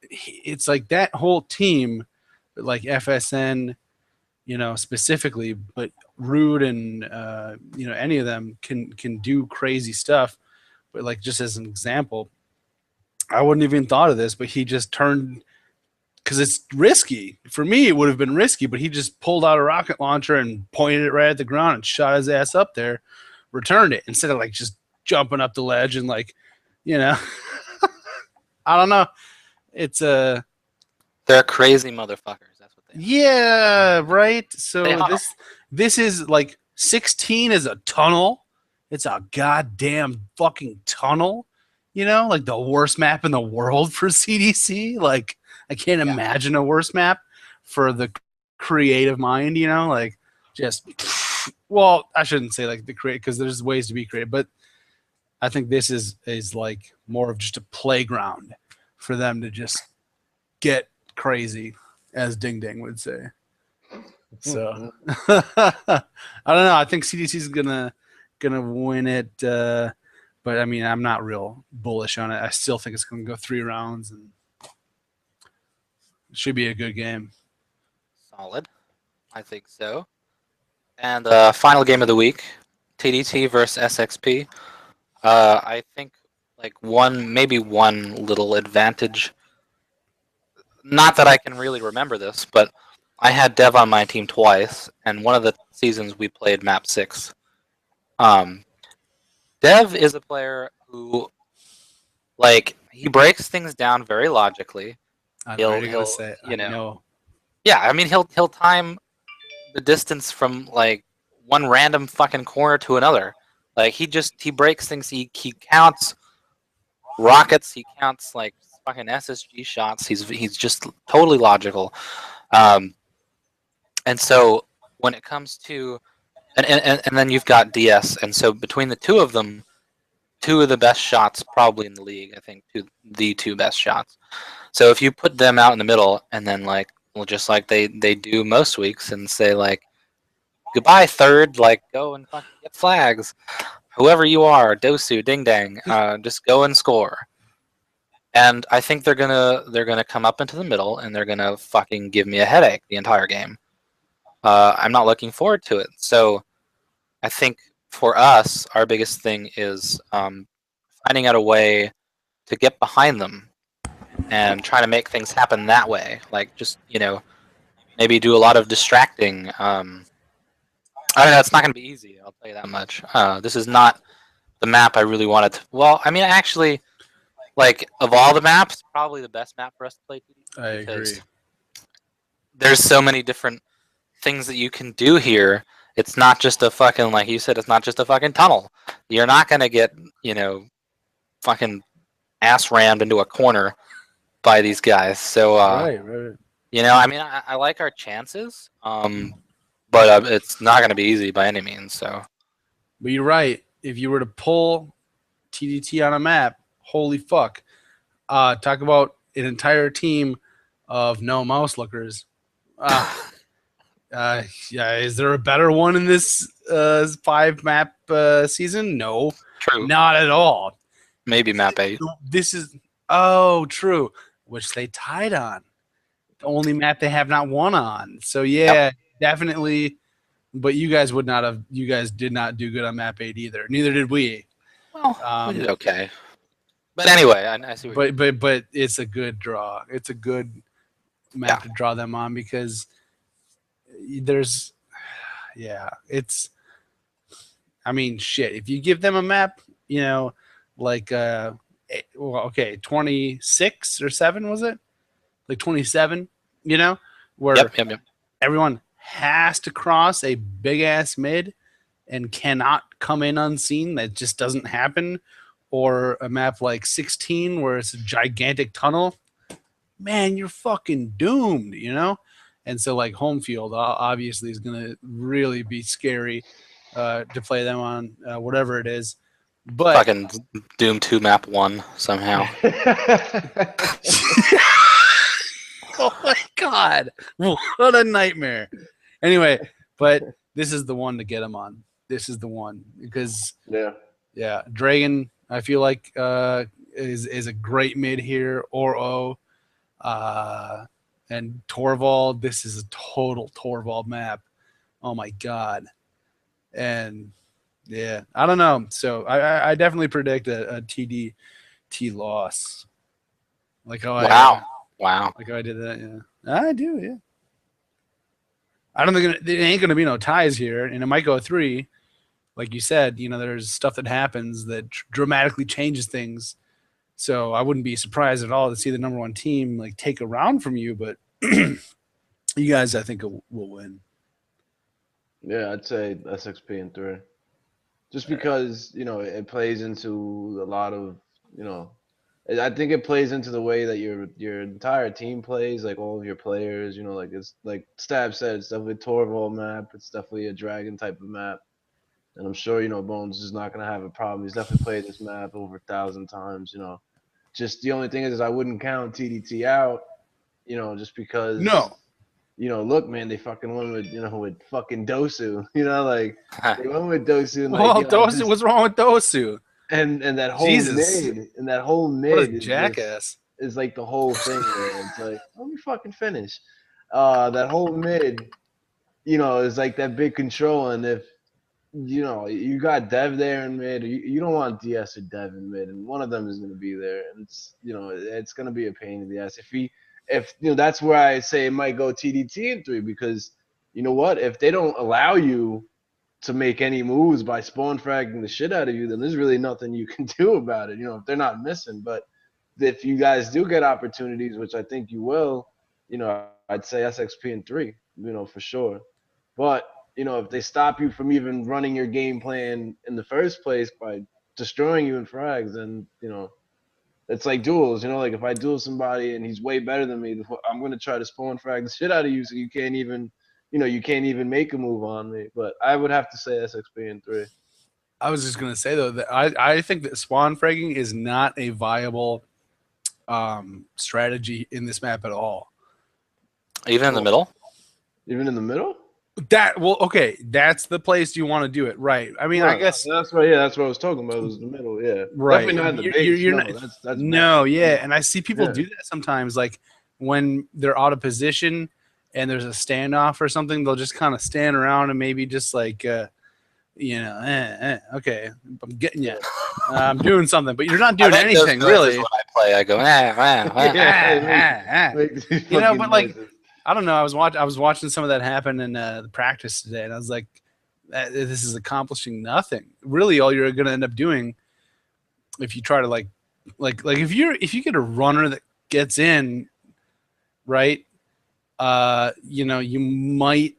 it's like that whole team, like FSN, specifically, but Rude and any of them can do crazy stuff. But like, just as an example, I wouldn't even thought of this, but he just turned, because it's risky. For me, it would have been risky, but he just pulled out a rocket launcher and pointed it right at the ground and shot his ass up there, returned it, instead of like just jumping up the ledge and like, I don't know. It's They're crazy motherfuckers. That's what they are. Yeah, right. So They are. this is like 16 is a tunnel. It's a goddamn fucking tunnel. Like the worst map in the world for CDC. Like, I can't imagine a worse map for the creative mind. Like, just, well, I shouldn't say like the create, because there's ways to be creative, but I think this is like more of just a playground for them to just get crazy, as Ding Ding would say. So I don't know. I think CDC is gonna win it, but I mean, I'm not real bullish on it. I still think it's gonna go 3 rounds, and it should be a good game. Solid. I think so. And final game of the week, TDT versus SXP. I think like maybe one little advantage. Not that I can really remember this, but I had Dev on my team twice, and one of the seasons we played map 6. Dev is a player who, like, he breaks things down very logically. I'm He'll gonna say, know. Yeah, I mean he'll time the distance from like one random fucking corner to another. Like he breaks things. He counts rockets. He counts like fucking SSG shots. He's just totally logical. And so when it comes to and then you've got DS, and so between the two of them, 2 of the best shots probably in the league. I think the 2 best shots. So if you put them out in the middle, and then like, well, just like they do most weeks, and say like, goodbye third, like go and fucking get flags, whoever you are, Dosu, Ding Dang, just go and score. And I think they're gonna come up into the middle, and they're gonna fucking give me a headache the entire game. I'm not looking forward to it. So I think for us, our biggest thing is finding out a way to get behind them and try to make things happen that way. Like, just, maybe do a lot of distracting. I don't know, it's not going to be easy, I'll tell you that much. This is not the map I really wanted to. Well, I mean, actually, like, of all the maps, probably the best map for us to play. I agree. There's so many different things that you can do here. It's not just a fucking, like you said, it's not just a fucking tunnel. You're not going to get, fucking ass rammed into a corner by these guys. So, Right. I mean, I like our chances, but it's not going to be easy by any means. So, But you're right. If you were to pull TDT on a map, holy fuck. Talk about an entire team of no mouse lookers. Yeah, is there a better one in this 5-map season? No, True. not at all. Maybe map 8. This is true, which they tied on. The only map they have not won on. So yeah, definitely. But you guys would not have. You guys did not do good on map 8 either. Neither did we. Well, we did okay. But anyway, I see what But it's a good draw. It's a good map to draw them on because there's, it's. I mean, shit. If you give them a map, like 26 or 7 was it? Like 27, where Yep. everyone has to cross a big ass mid and cannot come in unseen. That just doesn't happen. Or a map like 16 where it's a gigantic tunnel. Man, you're fucking doomed, And so like home field obviously is going to really be scary to play them on whatever it is. But fucking Doom 2 map 1 somehow. Oh my god, what a nightmare. Anyway, but this is the one to get them on. This is the one because Dragon I feel like is a great mid here. Oro and Torvald. This is a total Torvald map. Oh my god. And yeah, I don't know. So I definitely predict a TDT loss. Like how Wow. Like how I did that, yeah. I do, yeah. I don't think there ain't going to be no ties here, and it might go 3. Like you said, there's stuff that happens that dramatically changes things. So I wouldn't be surprised at all to see the number 1 team like take a round from you, but you guys, I think, will win. Yeah, I'd say SXP in 3. Just because, it plays into a lot of, I think it plays into the way that your entire team plays, like all of your players, like it's like Stab said, it's definitely a Torvald map, it's definitely a Dragon type of map. And I'm sure, Bones is not gonna have a problem. He's definitely played this map over 1,000 times, Just the only thing is I wouldn't count TDT out, just because look, man, they fucking won with with fucking Dosu. Like they won with Dosu and Dosu, what's wrong with Dosu? And that whole mid what a jackass is like the whole thing, man. It's like, let me fucking finish. That whole mid, is like that big control, and if you got Dev there in mid, you don't want DS or Dev in mid, and one of them is gonna be there, and it's gonna be a pain in the ass. If that's where I say it might go TDT in 3, because what, if they don't allow you to make any moves by spawn fragging the shit out of you, then there's really nothing you can do about it, if they're not missing. But if you guys do get opportunities, which I think you will, I'd say SXP in 3, for sure. But, if they stop you from even running your game plan in the first place by destroying you in frags, then, it's like duels, like if I duel somebody and he's way better than me, I'm going to try to spawn frag the shit out of you so you can't even make a move on me. But I would have to say SXP in 3. I was just gonna say though that I think that spawn fragging is not a viable strategy in this map at all. Even in the middle? Even in the middle? That's the place you want to do it, right? I mean, I guess that's what I was talking about. Was the middle, yeah. Right. Definitely not in the base. You're no, not, that's no, yeah. And I see people do that sometimes, like when they're out of position and there's a standoff or something, they'll just kind of stand around and maybe just like, okay, I'm getting you. I'm doing something, but you're not doing anything really. When I play, I go, but like, I don't know. I was watching some of that happen in the practice today, and I was like, this is accomplishing nothing. Really, all you're going to end up doing, if you try to like if you get a runner that gets in, right? You might,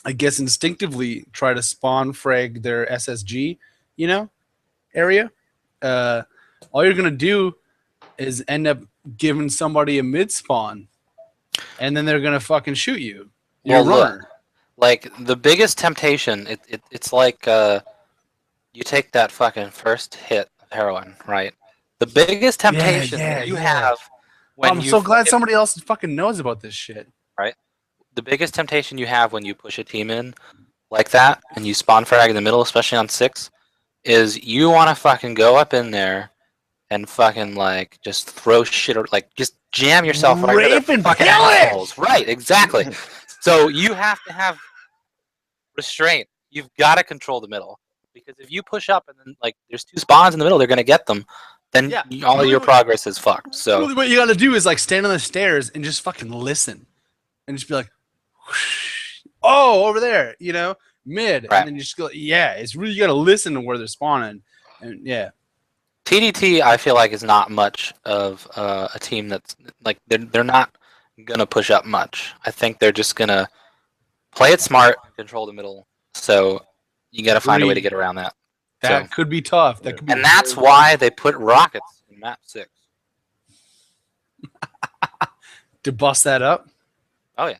I guess, instinctively try to spawn frag their SSG, area. All you're gonna do is end up giving somebody a mid spawn, and then they're gonna fucking shoot you. Your runner. Look, like the biggest temptation, it's like you take that fucking first hit of heroin, right? The biggest temptation you have when I'm so glad somebody else fucking knows about this shit. Right? the biggest temptation you have when you push a team in like that and you spawn frag in the middle, especially on 6, is you want to fucking go up in there and fucking like just throw shit or like just jam yourself right into Rape their and fucking pillage! assholes. Right, exactly. So you have to have restraint. You've got to control the middle because if you push up and then like there's 2 spawns in the middle, they're gonna get them. Then Yeah. all of your progress is fucked. So Really, what you got to do is like stand on the stairs and just fucking listen, and just be like, whoosh, "Oh, over there," mid, Right. and then you just go, "Yeah." It's really you got to listen to where they're spawning, and yeah. TDT, I feel like is not much of a team that's like they're not gonna push up much. I think they're just gonna play it smart and control the middle. So you got to find a way to Agreed. get around that. That So could be tough. That could be and that's very why they put rockets in map 6. to bust that up. Oh yeah,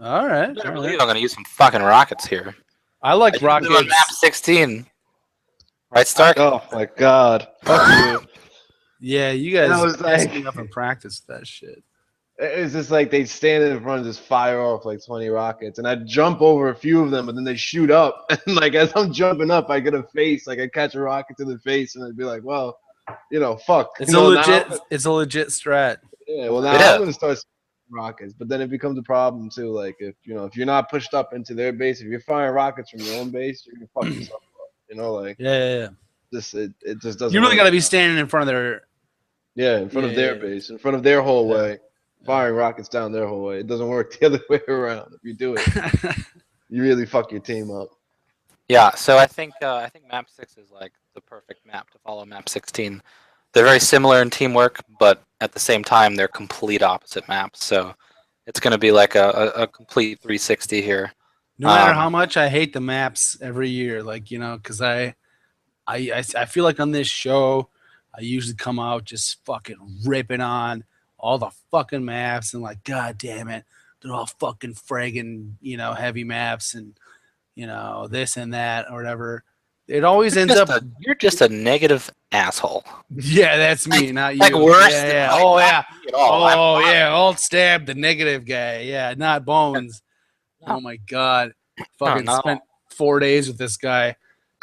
All right. you better all believe right. I'm gonna use some fucking rockets here. I I like used them on map rockets. 16, right, Stark? Oh my god. Fuck you. Yeah, you And guys I was messed like, me up in practice with that shit. it's just like they stand in front and just fire off like 20 rockets, and I jump over a few of them, but then they shoot up, and like as I'm jumping up, I get a face, like I catch a rocket to the face, and I'd be like, well, fuck, It's a now, legit strat. yeah, well It now I'm is. gonna start rockets, but then it becomes a problem too. Like if you're not pushed up into their base, if you're firing rockets from your own base, you're gonna fuck yourself up. Like Yeah. this, it just doesn't. You really work. got to be standing in front of their. Yeah, in front of their Yeah. base, in front of their whole Yeah. way, firing rockets down their whole way. It doesn't work the other way around. If you do it, you really fuck your team up. Yeah. So I think map 6 is like the perfect map to follow map 16. They're very similar in teamwork, but at the same time they're complete opposite maps. So it's gonna be like a complete 360 here. No matter how much I hate the maps every year, like because I feel like on this show, I usually come out just fucking ripping on all the fucking maps and like, god damn it, they're all fucking friggin' heavy maps and this and that or whatever. It always ends up. You're just a negative asshole. Yeah, that's me, not you. Like worse Yeah, than yeah. like, Oh not yeah. me at all. Oh I'm yeah. Alt stab the negative guy. Yeah, not Bones. No. Oh my god. No, Fucking no. spent 4 days with this guy.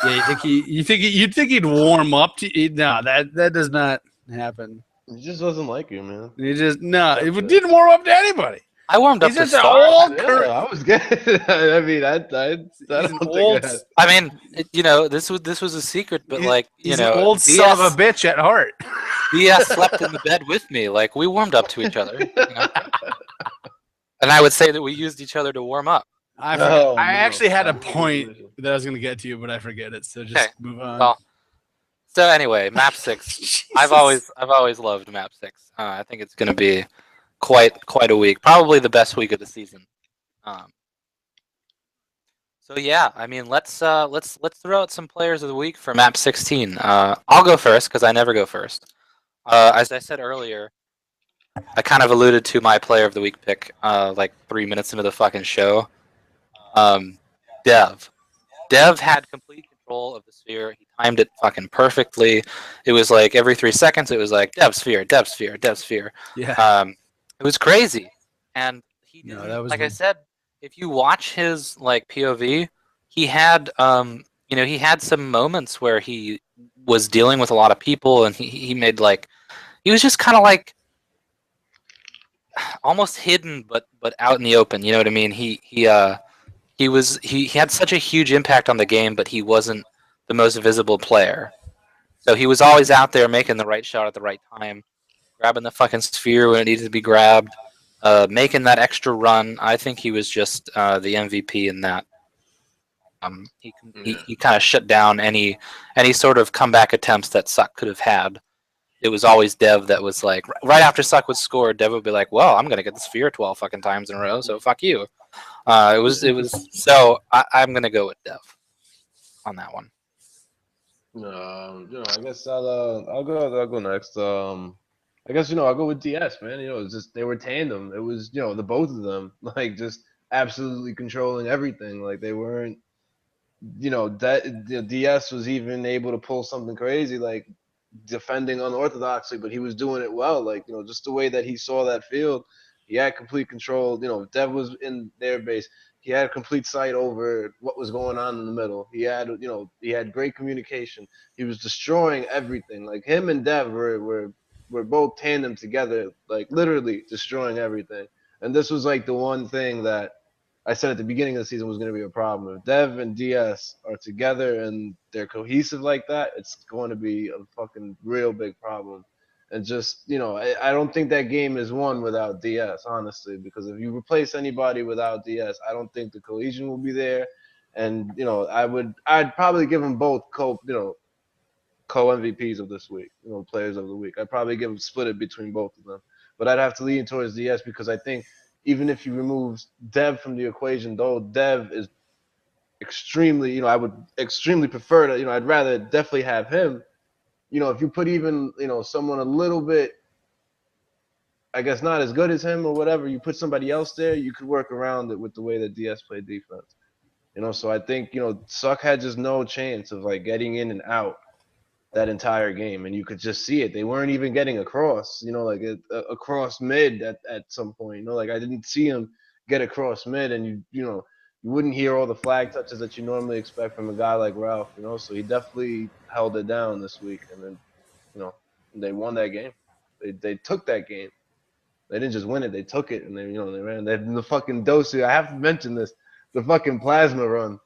Yeah, you'd think he'd warm up to no, that does not happen. It just doesn't like you, man. He just it didn't warm up to anybody. I warmed up He's to just an Star. old Yeah, I was good. I mean, I don't an think old- I had. I mean, this was a secret, but like he's an old BS, son of a bitch at heart. BS slept in the bed with me. Like we warmed up to each other, and I would say that we used each other to warm up. I Oh, I no. actually had a That's point delicious. that I was gonna get to you, but I forget it. So just Okay. move on. Well, so anyway, map 6. I've always loved map 6. I think it's going to be quite a week, probably the best week of the season. So yeah, I mean, let's throw out some players of the week for map 16. I'll go first because I never go first. As I said earlier, I kind of alluded to my player of the week pick like 3 minutes into the fucking show. Dev. Dev had complete control of the sphere. He timed it fucking perfectly. It was like every 3 seconds, it was like Dev sphere, Dev sphere, Dev sphere. Yeah. It was crazy, and he No, didn't, that was like I said, if you watch his like POV, he had he had some moments where he was dealing with a lot of people, and he made like he was just kind of like almost hidden, but out in the open. You know what I mean? He had such a huge impact on the game, but he wasn't the most visible player. So he was always out there making the right shot at the right time, grabbing the fucking sphere when it needed to be grabbed, making that extra run. I think he was just the MVP in that. He kind of shut down any sort of comeback attempts that Suck could have had. It was always Dev that was like, right after Suck would score, Dev would be like, well, I'm going to get the sphere 12 fucking times in a row, so fuck you. It was so I'm going to go with Dev on that one. I guess I'll go next. I guess I'll go with DS, man. It's just they were tandem. It was the both of them like just absolutely controlling everything. Like they weren't, that DS was even able to pull something crazy like defending unorthodoxly, but he was doing it well. Like just the way that he saw that field, He had complete control. You know, if Dev was in their base, he had complete sight over what was going on in the middle. He had great communication. He was destroying everything. Like him and Dev were both tandem together, like literally destroying everything. And this was like the one thing that I said at the beginning of the season was going to be a problem. If Dev and DS are together and they're cohesive like that, it's going to be a fucking real big problem. And just, I don't think that game is won without DS, honestly, because if you replace anybody without DS, I don't think the cohesion will be there. And, I'd probably give them both co MVPs of this week, players of the week. I'd probably give them split it between both of them. But I'd have to lean towards DS because I think even if you remove Dev from the equation, though Dev is extremely, I would extremely prefer to, I'd rather definitely have him. If you put even, someone a little bit, I guess not as good as him or whatever, you put somebody else there, you could work around it with the way that DS played defense. So I think, Suck had just no chance of like getting in and out that entire game, and you could just see it. They weren't even getting across, like across mid at some point. Like I didn't see him get across mid, and you wouldn't hear all the flag touches that you normally expect from a guy like Ralph. So he definitely held it down this week, and then they won that game. They took that game. They didn't just win it; they took it, and they ran. The fucking Dosu. I have to mention this: the fucking plasma run.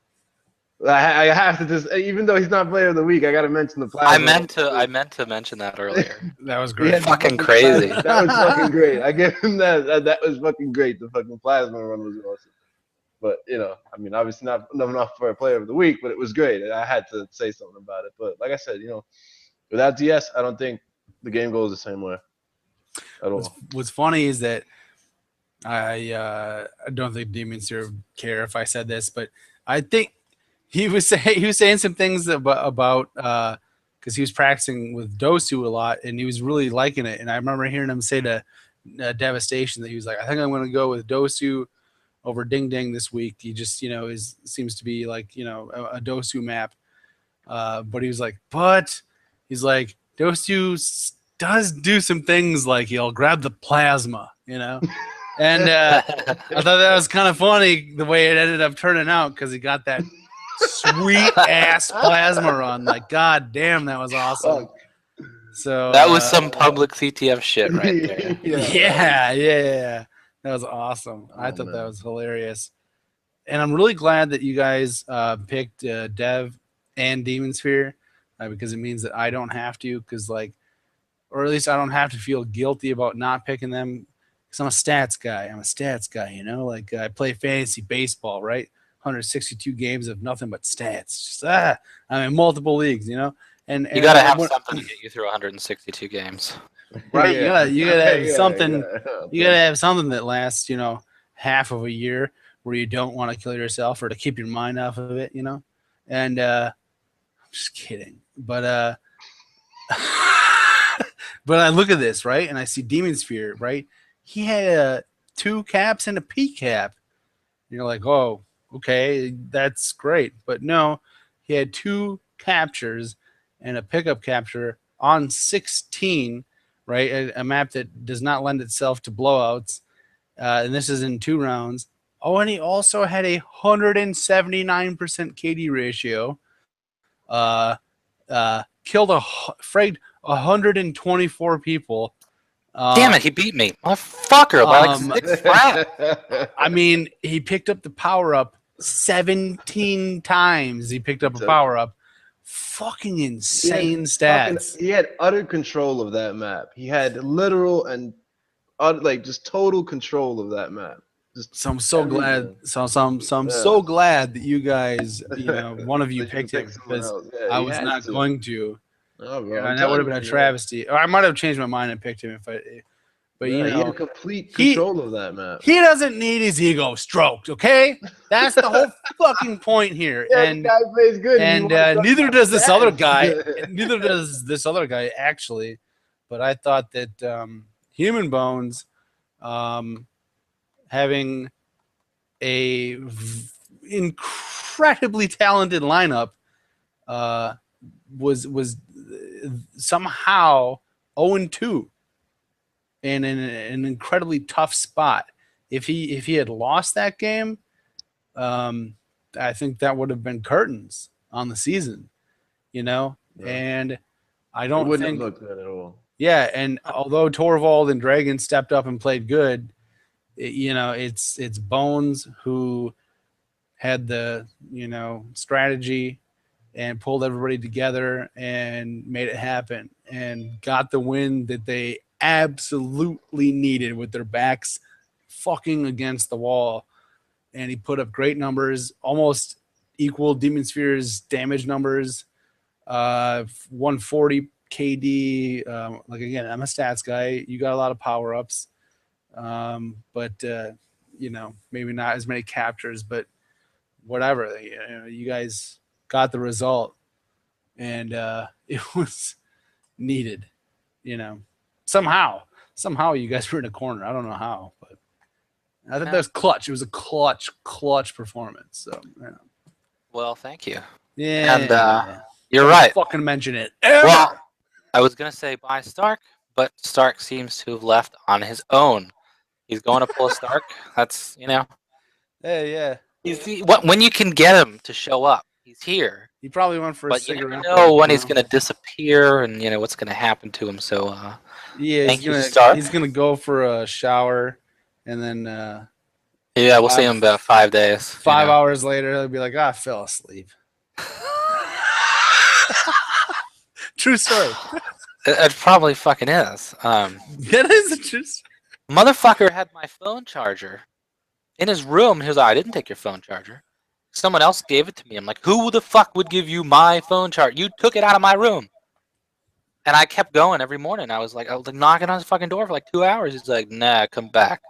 I have to just, even though he's not player of the week, I got to mention the plasma. I meant to mention that earlier. That was great. Fucking crazy. That was fucking great. I give him that. That was fucking great. The fucking plasma run was awesome. But obviously not enough for a player of the week, but it was great. I had to say something about it. But like I said, without DS, I don't think the game goes the same way at all. What's funny is that I don't think Demon Sphere would care if I said this, but I think he was saying some things about because he was practicing with Dosu a lot and he was really liking it. And I remember hearing him say to Devastation that he was like, I think I'm going to go with Dosu over Ding Ding this week. He just seems to be like a Dosu map. But he's like Dosu does do some things like he'll grab the plasma, and I thought that was kind of funny the way it ended up turning out because he got that sweet ass plasma run. Like, god damn, that was awesome. So that was some public CTF shit right there. Yeah. That was awesome. I thought that was hilarious. And I'm really glad that you guys picked Dev and Demon Sphere because it means that I don't have to, or at least I don't have to feel guilty about not picking them because I'm a stats guy. I play fantasy baseball, right? 162 games of nothing but stats. Just I'm in multiple leagues, And you gotta have something to get you through 162 games. Right, you gotta have something. You gotta have something that lasts, half of a year, where you don't want to kill yourself or to keep your mind off of it, And I'm just kidding, but but I look at this right, and I see Demon Sphere, right? He had 2 caps and a P cap. And you're like, oh, okay, that's great, but no, he had 2 captures and a pickup capture on 16. Right, a map that does not lend itself to blowouts, and this is in 2 rounds. Oh, and he also had a 179% KD ratio. Killed fragged 124 people. Damn it, he beat me, motherfucker, by like 6 frags. I mean, he picked up the power up 17 times. He picked up a power up. Fucking insane stats. He had utter control of that map. He had literal and just total control of that map. So I'm so glad. So I'm so glad that you guys, one of you picked him because I was not going to. Oh, bro, and that would have been a travesty. Or I might have changed my mind and picked him if I. But he had complete control of that map. He doesn't need his ego stroked. Okay, that's the whole fucking point here. Yeah, and the guy plays good. And neither does this other guy. Neither does this other guy actually. But I thought that Human Bones, having a incredibly talented lineup, was somehow 0-2. and in an incredibly tough spot. If he had lost that game, I think that would have been curtains on the season, Yeah. And I It don't wouldn't think, have looked good at all. yeah. And although Torvald and Dragon stepped up and played good, it's Bones who had the strategy and pulled everybody together and made it happen and got the win that they absolutely needed with their backs fucking against the wall. And he put up great numbers, almost equal Demon Sphere's damage numbers. 140 KD. Like again, I'm a stats guy. You got a lot of power ups, but maybe not as many captures. But whatever, you guys got the result, and it was needed. Somehow you guys were in a corner. I don't know how, but I think that was clutch. It was a clutch performance. So Well, thank you. yeah, And you're right. Fucking mention it. Well, I was gonna say bye Stark, but Stark seems to have left on his own. He's going to pull a Stark. That's yeah. when you can get him to show up, he's here. He probably went for a But you cigarette. never know when he's gonna disappear and what's gonna happen to him. So yeah, thank you, Stark. he's gonna go for a shower, and then yeah, we'll see him in about 5 days. 5 hours later, he'll be like, I fell asleep. True story. It probably fucking is. That is a true story. Motherfucker had my phone charger in his room. He was like, I didn't take your phone charger. Someone else gave it to me. I'm like, who the fuck would give you my phone charger? You took it out of my room. And I kept going every morning. I was like knocking on his fucking door for like 2 hours. He's like, nah, come back.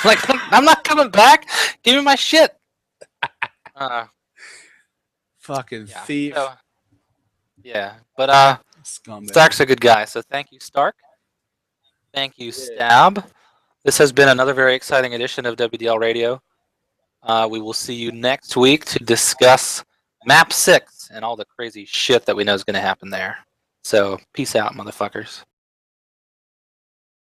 Like, I'm not coming back. Give me my shit. Fucking thief. So, yeah, but Scumbag. Stark's a good guy. So thank you, Stark. Thank you, Stab. This has been another very exciting edition of WDL Radio. We will see you next week to discuss Map 6 and all the crazy shit that we know is going to happen there. So peace out, motherfuckers.